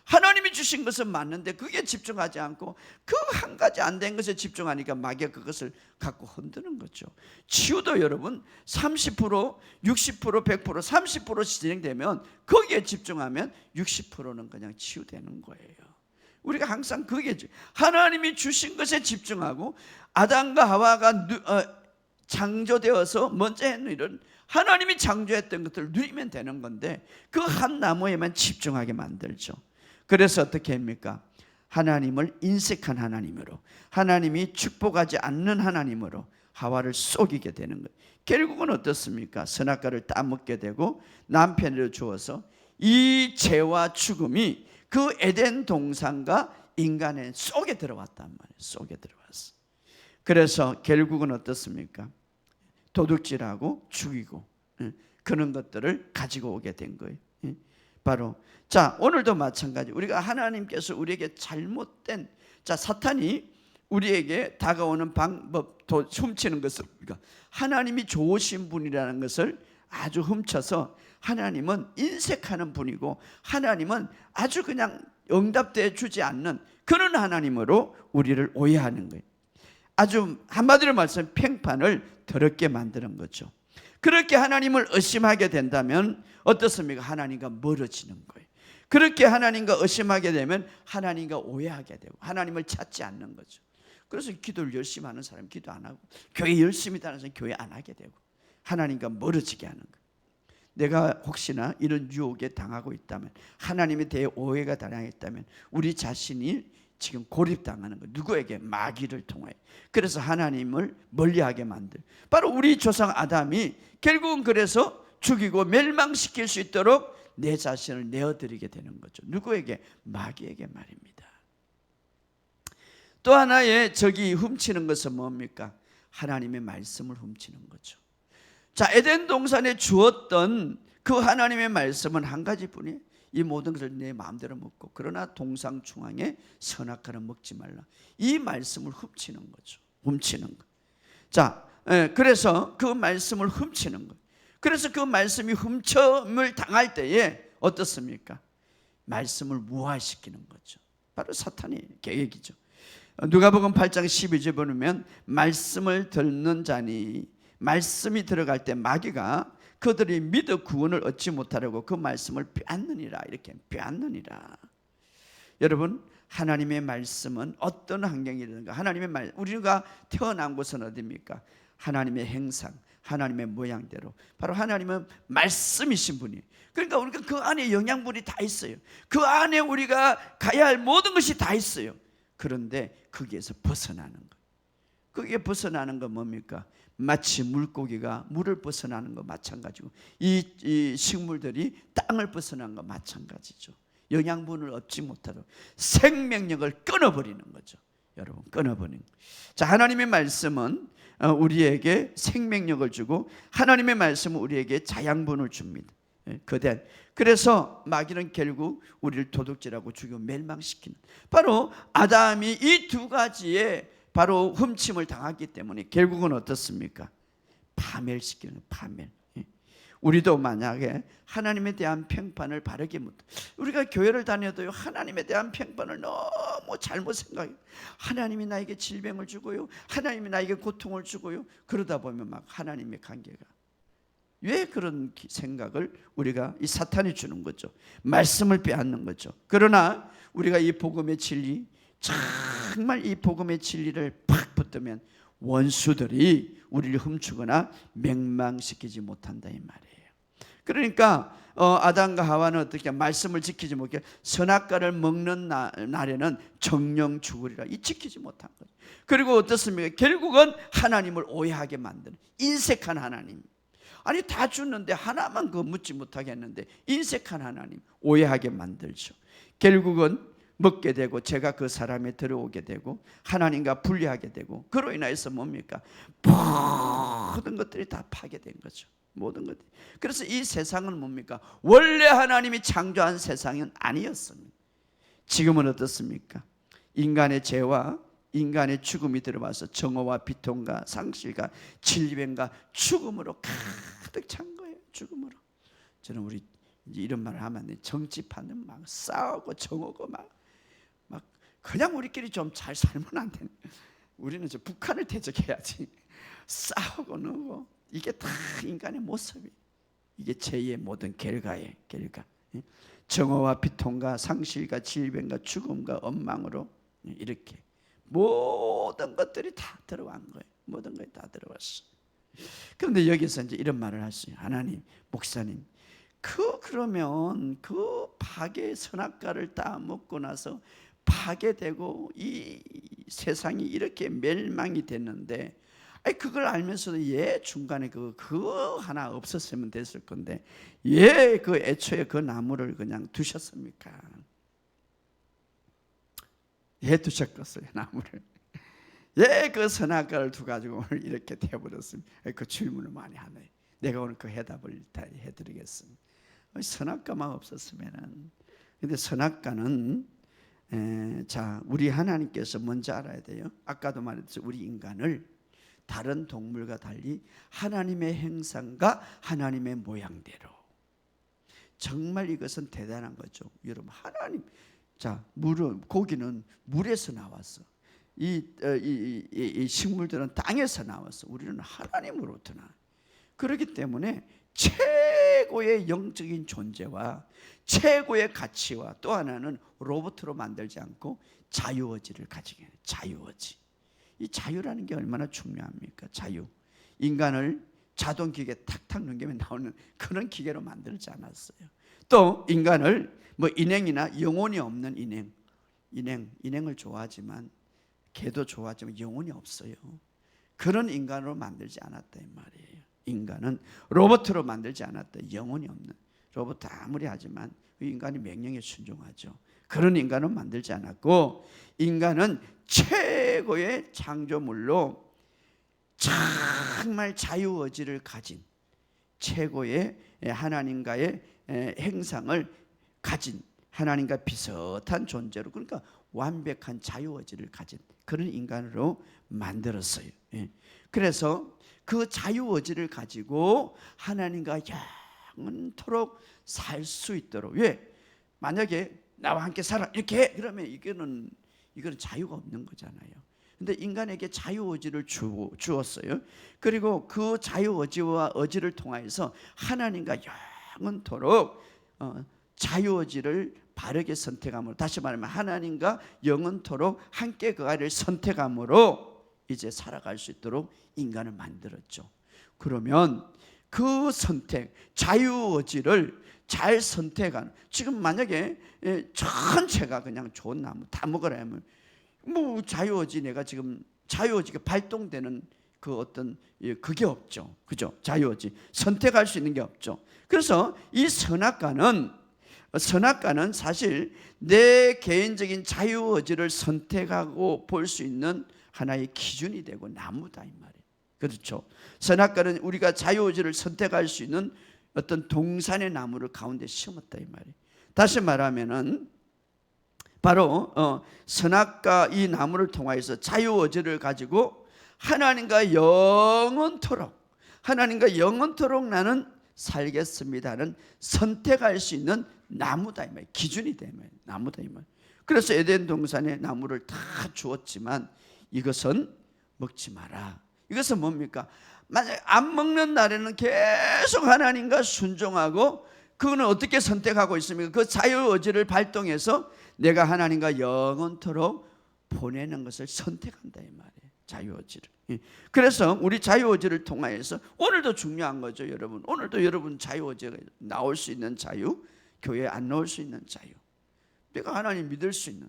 하나님이 주신 것은 맞는데 그게 집중하지 않고 그 한 가지 안 된 것에 집중하니까 마귀가 그것을 갖고 흔드는 거죠. 치유도 여러분 30%, 60%, 100%, 30% 진행되면 거기에 집중하면 60%는 그냥 치유되는 거예요. 우리가 항상 그게 하나님이 주신 것에 집중하고, 아담과 하와가 창조되어서 먼저 했는 일은 하나님이 창조했던 것들을 누리면 되는 건데 그 한 나무에만 집중하게 만들죠. 그래서 어떻게 합니까? 하나님을 인색한 하나님으로, 하나님이 축복하지 않는 하나님으로 하와를 속이게 되는 거예요. 결국은 어떻습니까? 선악과를 따먹게 되고 남편을 주어서 이 죄와 죽음이 그 에덴 동산과 인간의 속에 들어왔단 말이에요. 속에 들어왔어. 그래서 결국은 어떻습니까? 도둑질하고 죽이고 그런 것들을 가지고 오게 된 거예요. 바로 자, 오늘도 마찬가지. 우리가 하나님께서 우리에게 잘못된 사탄이 우리에게 다가오는 방법, 훔치는 것을 우리가 하나님이 좋으신 분이라는 것을 아주 훔쳐서 하나님은 인색하는 분이고 하나님은 아주 그냥 응답돼 주지 않는 그런 하나님으로 우리를 오해하는 거예요. 아주 한마디로 말하면 평판을 더럽게 만드는 거죠. 그렇게 하나님을 의심하게 된다면 어떻습니까? 하나님과 멀어지는 거예요. 그렇게 하나님과 의심하게 되면 하나님과 오해하게 되고 하나님을 찾지 않는 거죠. 그래서 기도를 열심히 하는 사람은 기도 안 하고 교회 열심히 다니는 사람은 교회 안 하게 되고 하나님과 멀어지게 하는 거예요. 내가 혹시나 이런 유혹에 당하고 있다면, 하나님에 대해 오해가 당했다면 우리 자신이 지금 고립당하는 거예요. 누구에게? 마귀를 통하여. 그래서 하나님을 멀리하게 만들, 바로 우리 조상 아담이 결국은 그래서 죽이고 멸망시킬 수 있도록 내 자신을 내어드리게 되는 거죠. 누구에게? 마귀에게 말입니다. 또 하나의 적이 훔치는 것은 뭡니까? 하나님의 말씀을 훔치는 거죠. 자, 에덴 동산에 주었던 그 하나님의 말씀은 한 가지뿐이에요. 이 모든 것을 내 마음대로 먹고 그러나 동상 중앙에 선악과는 먹지 말라. 이 말씀을 훔치는 거죠. 훔치는 거. 자, 그래서 그 말씀을 훔치는 거. 그래서 그 말씀이 훔침을 당할 때에 어떻습니까? 말씀을 무화시키는 거죠. 바로 사탄의 계획이죠. 누가복음 8장 12절 보면 말씀을 듣는 자니, 말씀이 들어갈 때 마귀가 그들이 믿어 구원을 얻지 못하려고 그 말씀을 빼앗느니라. 이렇게 빼앗느니라. 여러분, 하나님의 말씀은 어떤 환경이든가 하나님의 말, 우리가 태어난 곳은 어디입니까? 하나님의 행상, 하나님의 모양대로 바로 하나님은 말씀이신 분이에요. 그러니까 우리가 그 안에 영양분이 다 있어요. 그 안에 우리가 가야 할 모든 것이 다 있어요. 그런데 거기에서 벗어나는 거, 거기에 벗어나는 건 뭡니까? 마치 물고기가 물을 벗어나는 거 마찬가지고 이 식물들이 땅을 벗어나는 거 마찬가지죠. 영양분을 얻지 못하도록 생명력을 끊어버리는 거죠. 여러분, 끊어버리는 거예요. 자, 하나님의 말씀은 우리에게 생명력을 주고 하나님의 말씀은 우리에게 자양분을 줍니다. 거대한. 그래서 마귀는 결국 우리를 도둑질하고 죽이고 멸망시키는, 바로 아담이 이 두 가지의 바로 훔침을 당했기 때문에 결국은 어떻습니까? 파멸시키는, 파멸. 우리도 만약에 하나님에 대한 평판을 바르게 못, 우리가 교회를 다녀도요, 하나님에 대한 평판을 너무 잘못 생각해요. 하나님이 나에게 질병을 주고요, 하나님이 나에게 고통을 주고요. 그러다 보면 막 하나님의 관계가, 왜 그런 생각을 우리가 이 사탄이 주는 거죠. 말씀을 빼앗는 거죠. 그러나 우리가 이 복음의 진리, 정말 이 복음의 진리를 팍 붙들면 원수들이 우리를 훔치거나 멸망시키지 못한다, 이 말이에요. 그러니까 아담과 하와는 어떻게 말씀을 지키지 못해 선악과를 먹는 날에는 정령 죽으리라, 이 지키지 못한 거죠. 그리고 어떻습니까? 결국은 하나님을 오해하게 만드는 인색한 하나님. 아니, 다 줬는데 하나만 그 묻지 못하게 했는데 인색한 하나님, 오해하게 만들죠. 결국은 먹게 되고 제가 그 사람에 들어오게 되고 하나님과 분리하게 되고, 그로 인해서 뭡니까? 모든 것들이 다 파괴된 거죠. 모든 것들이. 그래서 이 세상은 뭡니까? 원래 하나님이 창조한 세상은 아니었습니다. 지금은 어떻습니까? 인간의 죄와 인간의 죽음이 들어와서 정오와 비통과 상실과 질병과 죽음으로 가득 찬 거예요. 죽음으로. 저는 우리 이런 말을 하면 정치판은 막 싸우고 정오고 막 그냥 우리끼리 좀 잘 살면 안 되는, 우리는 저 북한을 대적해야지. 싸우고 누고, 이게 다 인간의 모습이, 이게 죄의 모든 결과예요. 결과. 정오와 비통과 상실과 질병과 죽음과 엉망으로 이렇게 모든 것들이 다 들어간 거예요. 모든 것이 다 들어왔어. 그런데 여기서 이제 이런 말을 하시죠. 하나님, 목사님, 그러면 그 파괴 선악과를 다 먹고 나서 파괴되고 이 세상이 이렇게 멸망이 됐는데, 그걸 알면서도 예 중간에 그거 하나 없었으면 됐을 건데 예 그 애초에 그 나무를 그냥 두셨습니까? 예 두셨겠어요 나무를. 예 그 선악과를 두 가지고 오늘 이렇게 되어버렸습니다. 그 질문을 많이 하네요. 내가 오늘 그 해답을 다 해드리겠습니다. 선악과만 없었으면은. 근데 선악과는 자 우리 하나님께서 먼저 알아야 돼요. 아까도 말했듯이 우리 인간을 다른 동물과 달리 하나님의 형상과 하나님의 모양대로, 정말 이것은 대단한 거죠. 여러분 하나님, 자 물은, 고기는 물에서 나왔어. 이 식물들은 땅에서 나왔어. 우리는 하나님으로부터 나. 그렇기 때문에 최고의 영적인 존재와 최고의 가치와 또 하나는 로봇으로 만들지 않고 자유의지를 가지게 해요. 자유의지. 이 자유라는 게 얼마나 중요합니까? 자유. 인간을 자동기계 탁탁 넘기면 나오는 그런 기계로 만들지 않았어요. 또 인간을 뭐 인행이나 영혼이 없는 인행을 좋아하지만, 개도 좋아하지만 영혼이 없어요. 그런 인간으로 만들지 않았다 이 말이에요. 인간은 로봇으로 만들지 않았다. 영혼이 없는 로봇 아무리 하지만 인간이 명령에 순종하죠. 그런 인간은 만들지 않았고, 인간은 최고의 창조물로 정말 자유의지를 가진 최고의 하나님과의 형상을 가진, 하나님과 비슷한 존재로, 그러니까 완벽한 자유의지를 가진 그런 인간으로 만들었어요. 그래서 그 자유의지를 가지고 하나님과 영원토록 살 수 있도록. 왜? 만약에 나와 함께 살아 이렇게 해, 그러면 이거는 자유가 없는 거잖아요. 근데 인간에게 자유의지를 주었어요. 그리고 그 자유의지와 의지를 통하여서 하나님과 영원토록 자유의지를 바르게 선택함으로, 다시 말하면 하나님과 영원토록 함께 그 아이를 선택함으로 이제 살아갈 수 있도록 인간을 만들었죠. 그러면 그 선택, 자유의지를 잘 선택한, 지금 만약에 전체가 그냥 좋은 나무 다 먹으라 하면 뭐 자유의지, 내가 지금 자유의지가 발동되는 그 어떤 그게 없죠. 그죠? 자유의지 선택할 수 있는 게 없죠. 그래서 이 선악과는 사실 내 개인적인 자유의지를 선택하고 볼 수 있는 하나의 기준이 되고 나무다 이 말이에요. 그렇죠? 선악과는 우리가 자유의지를 선택할 수 있는 어떤 동산의 나무를 가운데 심었다 이 말이에요. 다시 말하면은 바로 선악과 이 나무를 통하여서 자유의지를 가지고 하나님과 영원토록 나는 살겠습니다는 선택할 수 있는 나무다 이 말이에요. 기준이 다 이 말이에요. 나무다 이 말이에요. 그래서 에덴 동산에 나무를 다 주었지만 이것은 먹지 마라. 이것은 뭡니까? 만약 안 먹는 날에는 계속 하나님과 순종하고, 그거는 어떻게 선택하고 있습니까? 그 자유의지를 발동해서 내가 하나님과 영원토록 보내는 것을 선택한다 이 말이에요. 자유의지를. 그래서 우리 자유의지를 통하여서 오늘도 중요한 거죠, 여러분. 오늘도 여러분 자유의지가 나올 수 있는 자유, 교회에 안 나올 수 있는 자유, 내가 하나님 믿을 수 있는,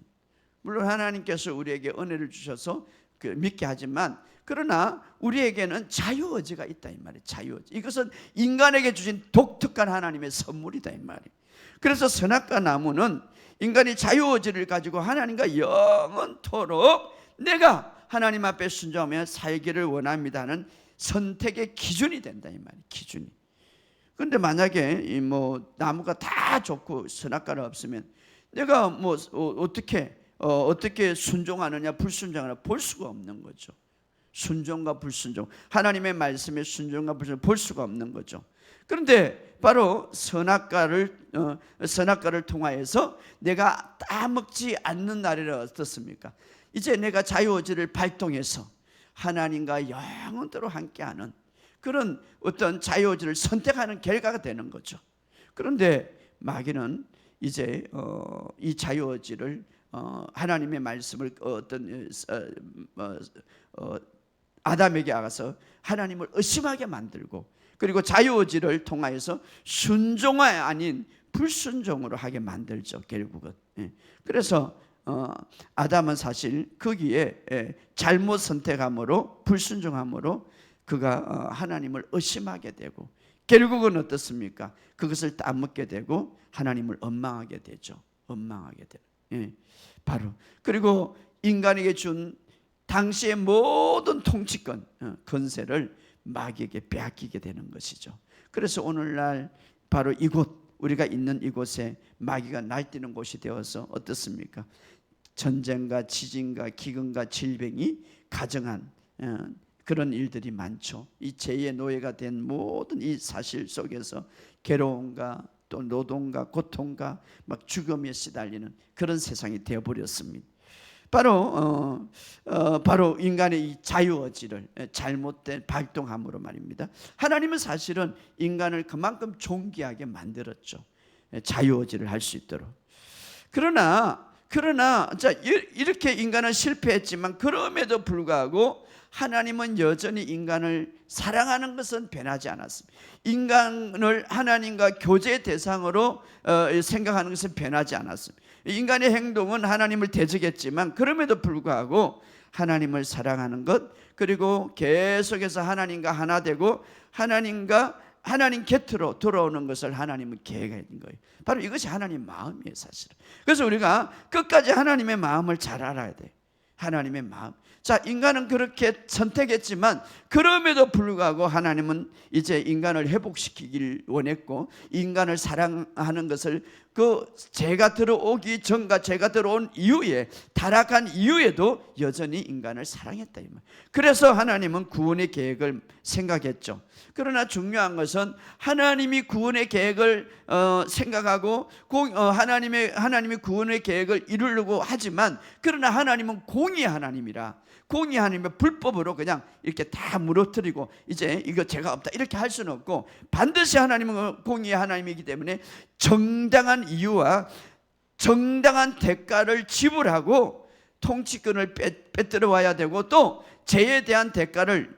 물론 하나님께서 우리에게 은혜를 주셔서 믿게 하지만, 그러나 우리에게는 자유의지가 있다 이 말이에요. 자유의지. 이것은 인간에게 주신 독특한 하나님의 선물이다 이 말이에요. 그래서 선악과 나무는 인간이 자유의지를 가지고 하나님과 영원토록 내가 하나님 앞에 순종하며 살기를 원합니다는 선택의 기준이 된다 이 말이에요. 기준이. 그런데 만약에 뭐 나무가 다 좋고 선악과가 없으면 내가 뭐 어떻게 순종하느냐 불순종하느냐 볼 수가 없는 거죠. 순종과 불순종, 하나님의 말씀에 순종과 불순종 볼 수가 없는 거죠. 그런데 바로 선악과를 통하여서 내가 따먹지 않는 날이라 어떻습니까? 이제 내가 자유의지를 발동해서 하나님과 영원토록 함께하는 그런 어떤 자유의지를 선택하는 결과가 되는 거죠. 그런데 마귀는 이제 이 자유의지를 하나님의 말씀을 아담에게 와서 하나님을 의심하게 만들고, 그리고 자유의지를 통하여서 순종이 아닌 불순종으로 하게 만들죠, 결국은. 그래서 아담은 사실 거기에 잘못 선택함으로, 불순종함으로 그가 하나님을 의심하게 되고, 결국은 어떻습니까? 그것을 따먹게 되고 하나님을 원망하게 되죠. 원망하게 돼요. 예, 바로. 그리고 인간에게 준 당시의 모든 통치권, 권세를 마귀에게 빼앗기게 되는 것이죠. 그래서 오늘날 바로 이곳, 우리가 있는 이곳에 마귀가 날뛰는 곳이 되어서 어떻습니까? 전쟁과 지진과 기근과 질병이 가정한 그런 일들이 많죠. 이 죄의 노예가 된 모든 이 사실 속에서 괴로움과 또 노동과 고통과 막 죽음에 시달리는 그런 세상이 되어버렸습니다. 바로 인간의 이 자유의지를 잘못된 발동함으로 말입니다. 하나님은 사실은 인간을 그만큼 존귀하게 만들었죠. 자유의지를 할 수 있도록. 그러나 자, 이렇게 인간은 실패했지만 그럼에도 불구하고 하나님은 여전히 인간을 사랑하는 것은 변하지 않았습니다. 인간을 하나님과 교제 대상으로 생각하는 것은 변하지 않았습니다. 인간의 행동은 하나님을 대적했지만 그럼에도 불구하고 하나님을 사랑하는 것, 그리고 계속해서 하나님과 하나 되고 하나님 곁으로 돌아오는 것을 하나님은 계획한 거예요. 바로 이것이 하나님의 마음이에요, 사실은. 그래서 우리가 끝까지 하나님의 마음을 잘 알아야 돼요. 하나님의 마음. 자, 인간은 그렇게 선택했지만 그럼에도 불구하고 하나님은 이제 인간을 회복시키길 원했고, 인간을 사랑하는 것을 그 죄가 들어오기 전과 죄가 들어온 이후에, 타락한 이후에도 여전히 인간을 사랑했다 이 말. 그래서 하나님은 구원의 계획을 생각했죠. 그러나 중요한 것은 하나님이 구원의 계획을 생각하고 하나님이 구원의 계획을 이루려고 하지만, 그러나 하나님은 공의의 하나님이라, 공의 하나님의 불법으로 그냥 이렇게 다 무너뜨리고 이제 이거 죄가 없다 이렇게 할 수는 없고, 반드시 하나님은 공의의 하나님이기 때문에 정당한 이유와 정당한 대가를 지불하고 통치권을 빼들어 와야 되고, 또 죄에 대한 대가를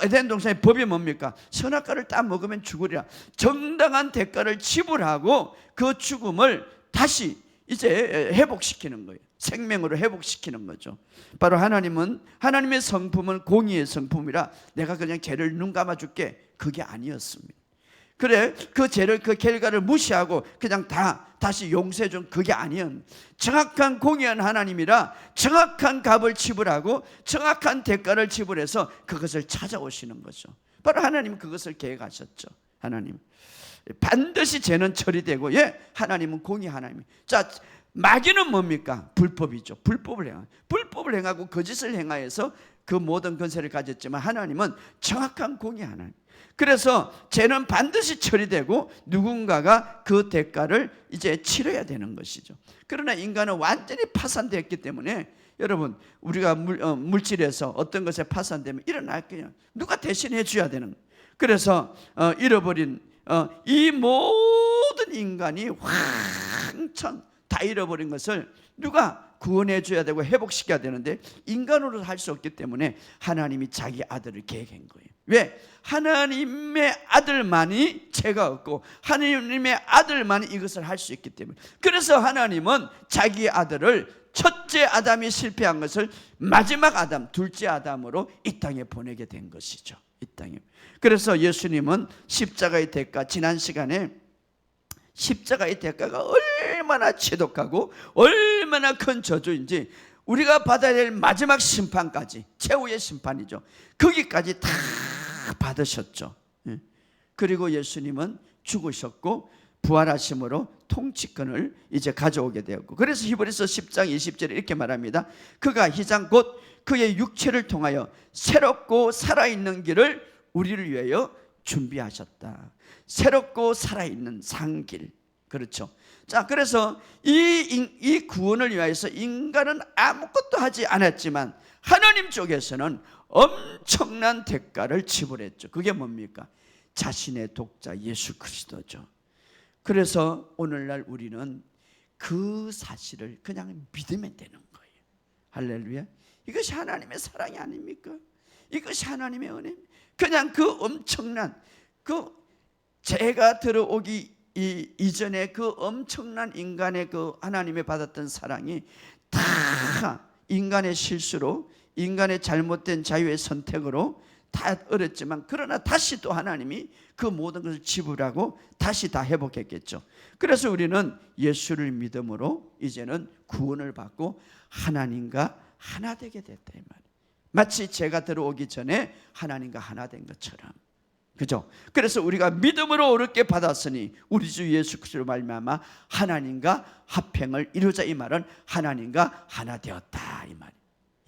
에덴 동산의 법이 뭡니까? 선악과를 딱 먹으면 죽으리라. 정당한 대가를 지불하고 그 죽음을 다시 이제 회복시키는 거예요. 생명으로 회복시키는 거죠. 바로 하나님의 성품은 공의의 성품이라 내가 그냥 죄를 눈 감아줄게, 그게 아니었습니다. 그래, 그 죄를, 그 결과를 무시하고 그냥 다시 용서해 준, 그게 아니었. 정확한 공의한 하나님이라 정확한 값을 지불하고 정확한 대가를 지불해서 그것을 찾아오시는 거죠. 바로 하나님은 그것을 계획하셨죠. 하나님 반드시 죄는 처리되고, 하나님은 공의 하나님. 자, 마귀는 뭡니까? 불법이죠. 불법을 행하고 거짓을 행하여서 그 모든 권세를 가졌지만, 하나님은 정확한 공의 하나님. 그래서 죄는 반드시 처리되고 누군가가 그 대가를 이제 치러야 되는 것이죠. 그러나 인간은 완전히 파산되었기 때문에, 여러분, 우리가 물질에서 어떤 것에 파산되면 일어날 거예요. 누가 대신해 줘야 되는 거예요. 그래서 잃어버린 이 모든 인간이 왕창 다 잃어버린 것을 누가 구원해 줘야 되고 회복시켜야 되는데, 인간으로 할 수 없기 때문에 하나님이 자기 아들을 계획한 거예요. 왜? 하나님의 아들만이 죄가 없고 하나님의 아들만이 이것을 할 수 있기 때문에. 그래서 하나님은 자기 아들을, 첫째 아담이 실패한 것을 마지막 아담, 둘째 아담으로 이 땅에 보내게 된 것이죠. 이 땅에. 그래서 예수님은 십자가의 대가, 지난 시간에 십자가의 대가가 얼마나 지독하고 얼마나 큰 저주인지, 우리가 받아야 될 마지막 심판까지, 최후의 심판이죠, 거기까지 다 받으셨죠. 그리고 예수님은 죽으셨고 부활하심으로 통치권을 이제 가져오게 되었고, 그래서 히브리서 10장 20절에 이렇게 말합니다. 그가 희장 곧 그의 육체를 통하여 새롭고 살아있는 길을 우리를 위하여 준비하셨다. 새롭고 살아있는 상길. 그렇죠. 자, 그래서 이 구원을 위하여서 인간은 아무것도 하지 않았지만 하나님 쪽에서는 엄청난 대가를 지불했죠. 그게 뭡니까? 자신의 독자 예수 그리스도죠. 그래서 오늘날 우리는 그 사실을 그냥 믿으면 되는 거예요. 할렐루야. 이것이 하나님의 사랑이 아닙니까? 이것이 하나님의 은혜. 그냥 그 엄청난, 그 죄가 들어오기 이전에 그 엄청난 인간의 그 하나님의 받았던 사랑이 다 인간의 실수로, 인간의 잘못된 자유의 선택으로 다 어렸지만 그러나 다시 또 하나님이 그 모든 것을 지불하고 다시 다 회복했겠죠. 그래서 우리는 예수를 믿음으로 이제는 구원을 받고 하나님과 하나 되게 됐다 이 말이에요. 마치 제가 들어오기 전에 하나님과 하나 된 것처럼, 그죠? 그래서 우리가 믿음으로 어렵게 받았으니 우리 주 예수 그리스도로 말미암아 하나님과 합행을 이루자. 이 말은 하나님과 하나 되었다 이 말이에요.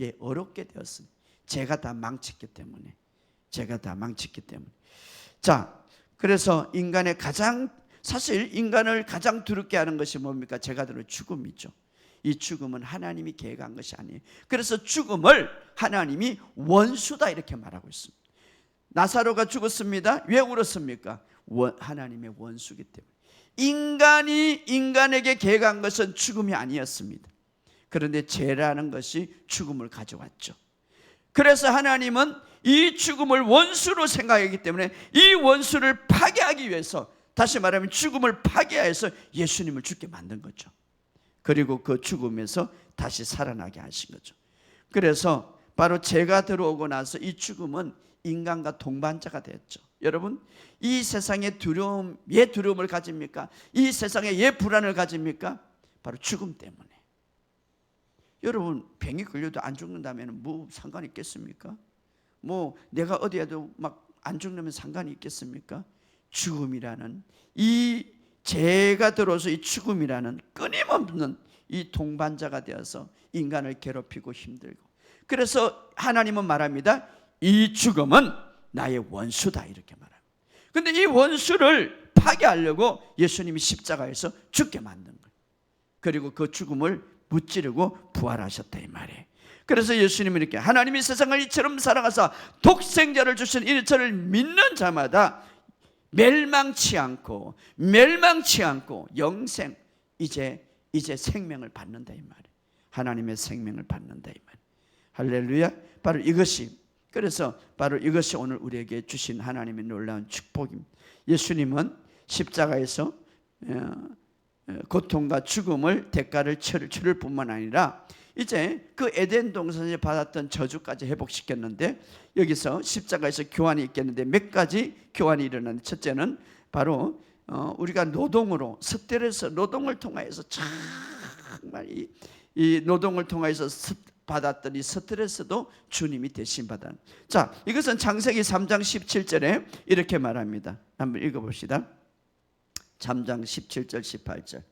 예, 어렵게 되었으니 제가 다 망쳤기 때문에, 자, 그래서 인간의 사실 인간을 가장 두렵게 하는 것이 뭡니까? 제가 들은 죽음이죠. 이 죽음은 하나님이 계획한 것이 아니에요. 그래서 죽음을 하나님이 원수다 이렇게 말하고 있습니다. 나사로가 죽었습니다. 왜 울었습니까? 하나님의 원수기 때문에. 인간이 인간에게 계획한 것은 죽음이 아니었습니다. 그런데 죄라는 것이 죽음을 가져왔죠. 그래서 하나님은 이 죽음을 원수로 생각하기 때문에 이 원수를 파괴하기 위해서, 다시 말하면 죽음을 파괴해서 예수님을 죽게 만든 거죠. 그리고 그 죽음에서 다시 살아나게 하신 거죠. 그래서 바로 죄가 들어오고 나서 이 죽음은 인간과 동반자가 되었죠. 여러분, 이 세상에 왜 두려움을 가집니까? 이 세상에 왜 불안을 가집니까? 바로 죽음 때문에. 여러분, 병이 걸려도 안 죽는다면 뭐 상관이 있겠습니까? 뭐 내가 어디에도 막 안 죽으면 상관이 있겠습니까? 죽음이라는, 이 죄가 들어서 이 죽음이라는 끊임없는 이 동반자가 되어서 인간을 괴롭히고 힘들고, 그래서 하나님은 말합니다. 이 죽음은 나의 원수다 이렇게 말합니다. 그런데 이 원수를 파괴하려고 예수님이 십자가에서 죽게 만든 거예요. 그리고 그 죽음을 무찌르고 부활하셨다 이 말이에요. 그래서 예수님은 이렇게, 하나님이 세상을 이처럼 사랑하사 독생자를 주신 이 저를 믿는 자마다 멸망치 않고 영생, 이제 생명을 받는다 이 말이에요. 하나님의 생명을 받는다 이 말이에요. 할렐루야. 바로 이것이, 그래서 바로 이것이 오늘 우리에게 주신 하나님의 놀라운 축복입니다. 예수님은 십자가에서 고통과 죽음을 대가를 치를 뿐만 아니라 이제 그 에덴 동산에서 받았던 저주까지 회복시켰는데, 여기서 십자가에서 교환이 있겠는데 몇 가지 교환이 일어나는데, 첫째는 바로 우리가 노동으로, 스트레스, 노동을 통하여서 정말 이 노동을 통하여서 받았던 이 스트레스도 주님이 대신 받아. 자, 이것은 창세기 3장 17절에 이렇게 말합니다. 한번 읽어봅시다. 3장 17절 18절.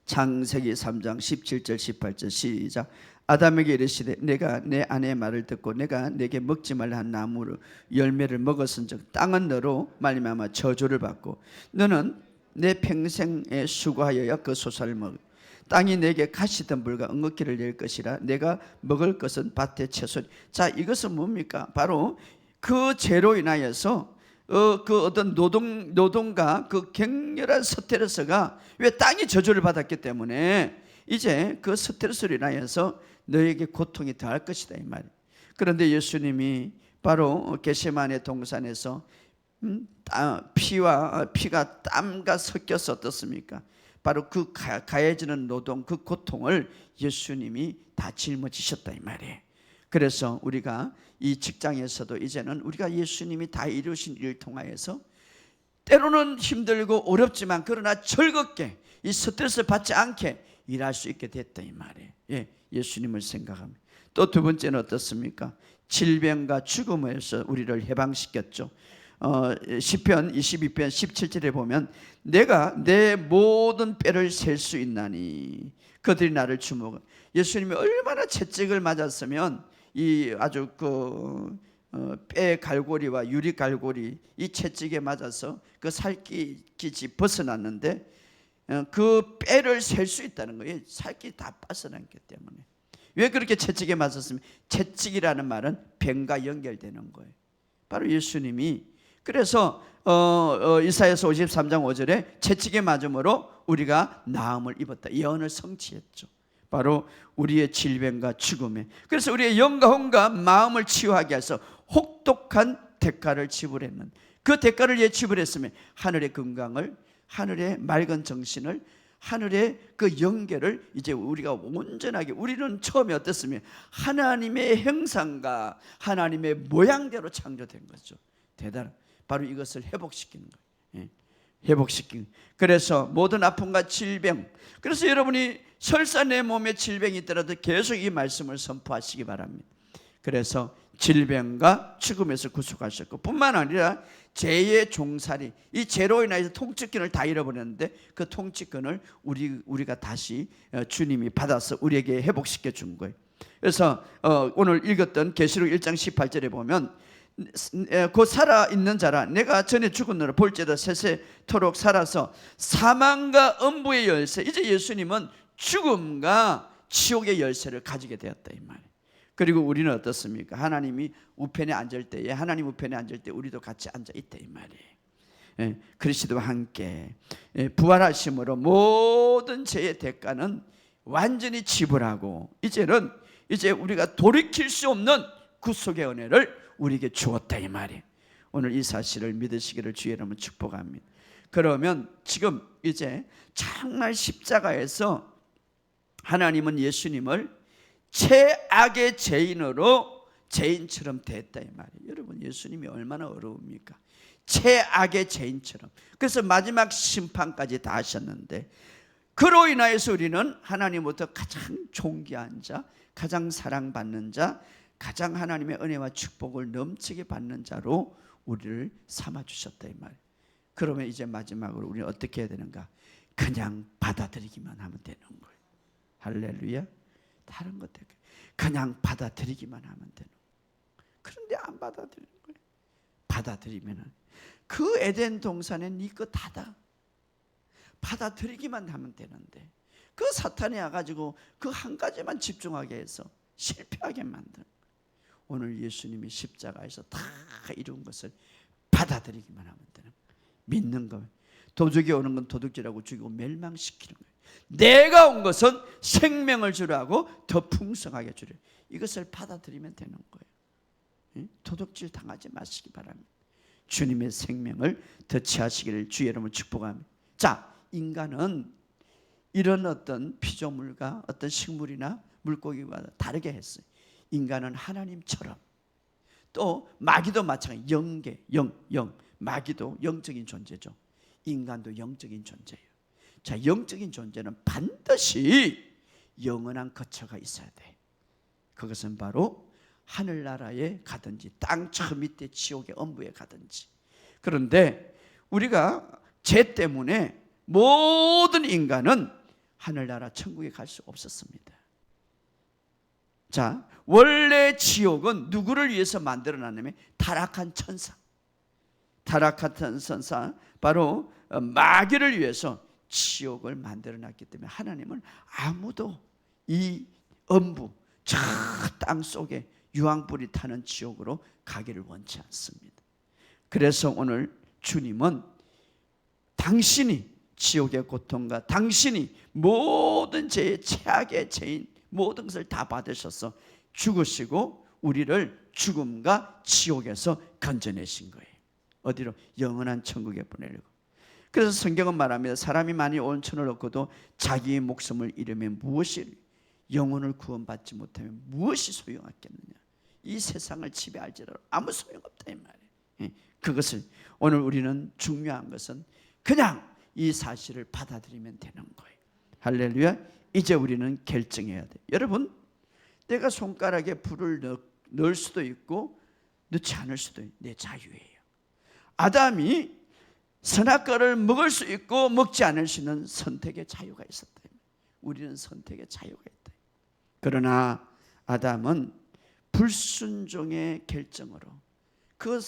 창세기 3장 17절 18절 시작. 아담에게 이르시되 내가 내 아내의 말을 듣고 내가 내게 먹지 말라 한 나무로 열매를 먹었은즉 땅은 너로 말미암아 저주를 받고 너는 내 평생에 수고하여야 그 소사를 먹어. 땅이 내게 가시덤불과 응어리를 낼 것이라 내가 먹을 것은 밭의 채소니. 자, 이것은 뭡니까? 바로 그 죄로 인하여서 그 어떤 노동과 그 격렬한 스트레스가, 왜 땅이 저주를 받았기 때문에 이제 그 스트레스로 인하여서 너에게 고통이 더할 것이다 이 말이에요. 그런데 예수님이 바로 겟세마네 동산에서 피가 땀과 섞여서 어떻습니까? 바로 그 가해지는 노동, 그 고통을 예수님이 다 짊어지셨다 이 말이에요. 그래서 우리가 이 직장에서도 이제는 우리가 예수님이 다 이루신 일을 통하여서 때로는 힘들고 어렵지만 그러나 즐겁게 이 스트레스 받지 않게 일할 수 있게 됐다 이 말이에요. 예, 예수님을 생각합니다. 또 두 번째는 어떻습니까? 질병과 죽음에서 우리를 해방시켰죠. 시편 22편 17절에 보면 내가 내 모든 뼈를 셀 수 있나니 그들이 나를 주목하. 예수님이 얼마나 채찍을 맞았으면 이 아주 뼈 갈고리와 유리 갈고리 이 채찍에 맞아서 그 살깃이 벗어났는데 그 뼈를 셀 수 있다는 거예요. 살깃이 다 빠져나갔기 때문에. 왜 그렇게 채찍에 맞았으면? 채찍이라는 말은 병과 연결되는 거예요. 바로 예수님이, 그래서 이사야서 53장 5절에 채찍에 맞음으로 우리가 나음을 입었다, 예언을 성취했죠. 바로 우리의 질병과 죽음에, 그래서 우리의 영과 혼과 마음을 치유하게 해서 혹독한 대가를 지불했는, 그 대가를 지불했으면 하늘의 건강을, 하늘의 맑은 정신을, 하늘의 그 연계를 이제 우리가 온전하게, 우리는 처음에 어땠으면 하나님의 형상과 하나님의 모양대로 창조된 거죠. 대단한, 바로 이것을 회복시키는 거예요. 회복시키는. 그래서 모든 아픔과 질병, 그래서 여러분이 설사 내 몸에 질병이 있더라도 계속 이 말씀을 선포하시기 바랍니다. 그래서 질병과 죽음에서 구속하셨고, 뿐만 아니라 죄의 종살이, 이 죄로 인해서 통치권을 다 잃어버렸는데 그 통치권을 우리가 다시 주님이 받아서 우리에게 회복시켜 준 거예요. 그래서 오늘 읽었던 계시록 1장 18절에 보면 곧 살아있는 자라 내가 전에 죽었노라 볼지어다 세세토록 살아서 사망과 음부의 열쇠, 이제 예수님은 죽음과 지옥의 열쇠를 가지게 되었다 이 말이에요. 그리고 우리는 어떻습니까? 하나님이 우편에 앉을 때에, 하나님 우편에 앉을 때 우리도 같이 앉아 있다 이 말이에요. 그리스도와 함께 부활하심으로 모든 죄의 대가는 완전히 지불하고 이제 우리가 돌이킬 수 없는 구속의 은혜를 우리에게 주었다 이 말이에요. 오늘 이 사실을 믿으시기를 주의 이름으로 축복합니다. 그러면 지금 이제 정말 십자가에서 하나님은 예수님을 최악의 죄인으로 죄인처럼 됐다 이 말이에요. 여러분, 예수님이 얼마나 어려웁니까? 최악의 죄인처럼. 그래서 마지막 심판까지 다 하셨는데, 그로 인하여서 우리는 하나님부터 가장 존귀한 자, 가장 사랑받는 자, 가장 하나님의 은혜와 축복을 넘치게 받는 자로 우리를 삼아주셨다 이 말이에요. 그러면 이제 마지막으로 우리는 어떻게 해야 되는가? 그냥 받아들이기만 하면 되는 거예요. 할렐루야. 다른 것 때문에 그냥 받아들이기만 하면 되는 거예요. 그런데 안 받아들이는 거예요. 받아들이면 그 에덴 동산에 네 거 다다. 받아들이기만 하면 되는데 그 사탄이 와가지고 그 한 가지만 집중하게 해서 실패하게 만든. 오늘 예수님이 십자가에서 다 이룬 것을 받아들이기만 하면 되는 거예요. 믿는 거예요. 도둑이 오는 건 도둑질하고 죽이고 멸망시키는 거예요. 내가 온 것은 생명을 주라고 더 풍성하게 주려. 이것을 받아들이면 되는 거예요. 도둑질 당하지 마시기 바랍니다. 주님의 생명을 더 취하시기를 주의 이름으로 축복합니다. 자, 인간은 이런 어떤 피조물과 어떤 식물이나 물고기와 다르게 했어요. 인간은 하나님처럼, 또 마귀도 마찬가지, 마귀도 영적인 존재죠. 인간도 영적인 존재예요. 자, 영적인 존재는 반드시 영원한 거처가 있어야 돼. 그것은 바로 하늘나라에 가든지 땅 저 밑에 지옥의 음부에 가든지. 그런데 우리가 죄 때문에 모든 인간은 하늘나라 천국에 갈 수 없었습니다. 자, 원래 지옥은 누구를 위해서 만들어놨냐면 타락한 천사, 바로 마귀를 위해서 지옥을 만들어놨기 때문에 하나님은 아무도 이 음부, 저 땅 속에 유황불이 타는 지옥으로 가기를 원치 않습니다. 그래서 오늘 주님은 당신이 지옥의 고통과 당신이 모든 죄의 최악의 죄인 모든 것을 다 받으셔서 죽으시고 우리를 죽음과 지옥에서 건져내신 거예요. 어디로? 영원한 천국에 보내려고. 그래서 성경은 말합니다. 사람이 만일 온 천을 얻고도 자기의 목숨을 잃으면 무엇이, 영혼을 구원받지 못하면 무엇이 소용없겠느냐. 이 세상을 지배할지라도 아무 소용없다 이 말이에요. 그것을 오늘 우리는 중요한 것은 그냥 이 사실을 받아들이면 되는 거예요. 할렐루야. 이제 우리는 결정해야 돼요. 여러분, 내가 손가락에 불을 넣을 수도 있고 넣지 않을 수도 있는 내 자유예요. 아담이 선악과를 먹을 수 있고 먹지 않을 수 있는 선택의 자유가 있었다. 우리는 선택의 자유가 있다. 그러나 아담은 불순종의 결정으로 그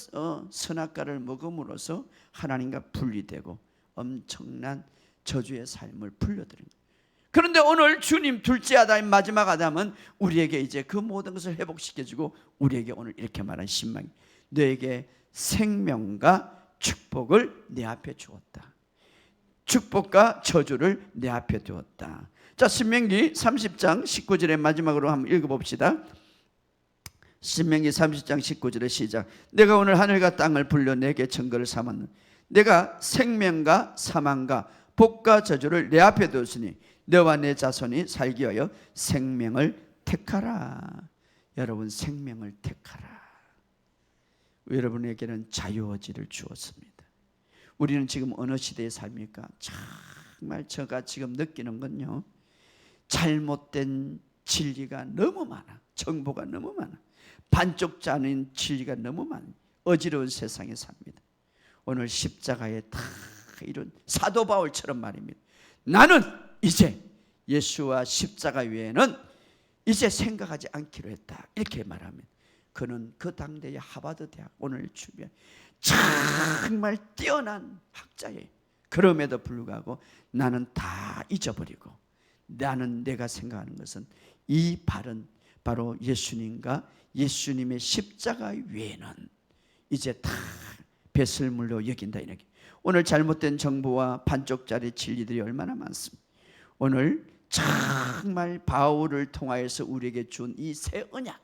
선악과를 먹음으로써 하나님과 분리되고 엄청난 저주의 삶을 불려들인 거예요. 그런데 오늘 주님 둘째 아담, 마지막 아담은 우리에게 이제 그 모든 것을 회복시켜주고 우리에게 오늘 이렇게 말한 신명이, 너에게 생명과 축복을 내 앞에 주었다. 축복과 저주를 내 앞에 두었다. 자, 신명기 30장 19절의 마지막으로 한번 읽어봅시다. 신명기 30장 19절의 시작. 내가 오늘 하늘과 땅을 불러 내게 증거를 삼았는 내가 생명과 사망과 복과 저주를 내 앞에 두었으니 너와 내 자손이 살기 위하여 생명을 택하라. 여러분, 생명을 택하라. 여러분에게는 자유의지를 주었습니다. 우리는 지금 어느 시대에 삽니까? 정말 제가 지금 느끼는 건요, 잘못된 진리가 너무 많아. 정보가 너무 많아. 반쪽자 아닌 진리가 너무 많아. 어지러운 세상에 삽니다. 오늘 십자가에 다 이런 사도 바울처럼 말입니다. 나는 이제 예수와 십자가 외에는 이제 생각하지 않기로 했다. 이렇게 말하면 그는 그 당대의 하버드 대학 오늘 준비한 정말 뛰어난 학자예요. 그럼에도 불구하고 나는 다 잊어버리고 나는 내가 생각하는 것은 이 발은 바로 예수님과 예수님의 십자가 외에는 이제 다 배설물로 여긴다. 이렇게 오늘 잘못된 정보와 반쪽짜리 진리들이 얼마나 많습니다. 오늘 정말 바울을 통하여서 우리에게 준 이 새 언약,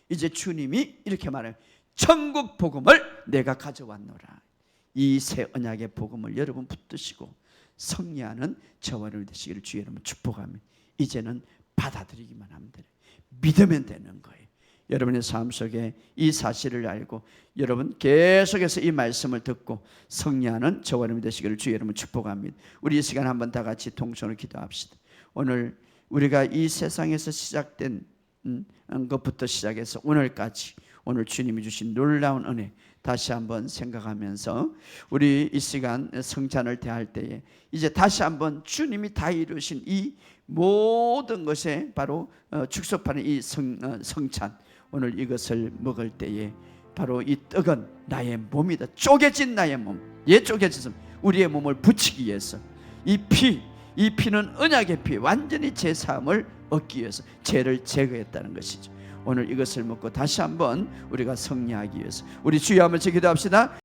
이제 주님이 이렇게 말해요. 천국 복음을 내가 가져왔노라. 이 새 언약의 복음을 여러분 붙드시고 승리하는 저와 여러분 되시기를 주의 이름으로 축복합니다. 이제는 받아들이기만 하면 돼요. 믿으면 되는 거예요. 여러분의 삶 속에 이 사실을 알고 여러분 계속해서 이 말씀을 듣고 승리하는 저와 여러분 되시기를 주의 이름으로 축복합니다. 우리 이 시간 한번 다 같이 통성으로 기도합시다. 오늘 우리가 이 세상에서 시작된 것부터 시작해서 오늘까지 오늘 주님이 주신 놀라운 은혜 다시 한번 생각하면서 우리 이 시간 성찬을 대할 때에 이제 다시 한번 주님이 다 이루신 이 모든 것에 바로 축소하는 이 성찬, 오늘 이것을 먹을 때에 바로 이 떡은 나의 몸이다. 쪼개진 나의 몸, 쪼개져서 우리의 몸을 붙이기 위해서 이 피는 언약의 피, 완전히 제 삶을 얻기 위해서 죄를 제거했다는 것이죠. 오늘 이것을 먹고 다시 한번 우리가 승리하기 위해서 우리 주여 한번 기도합시다.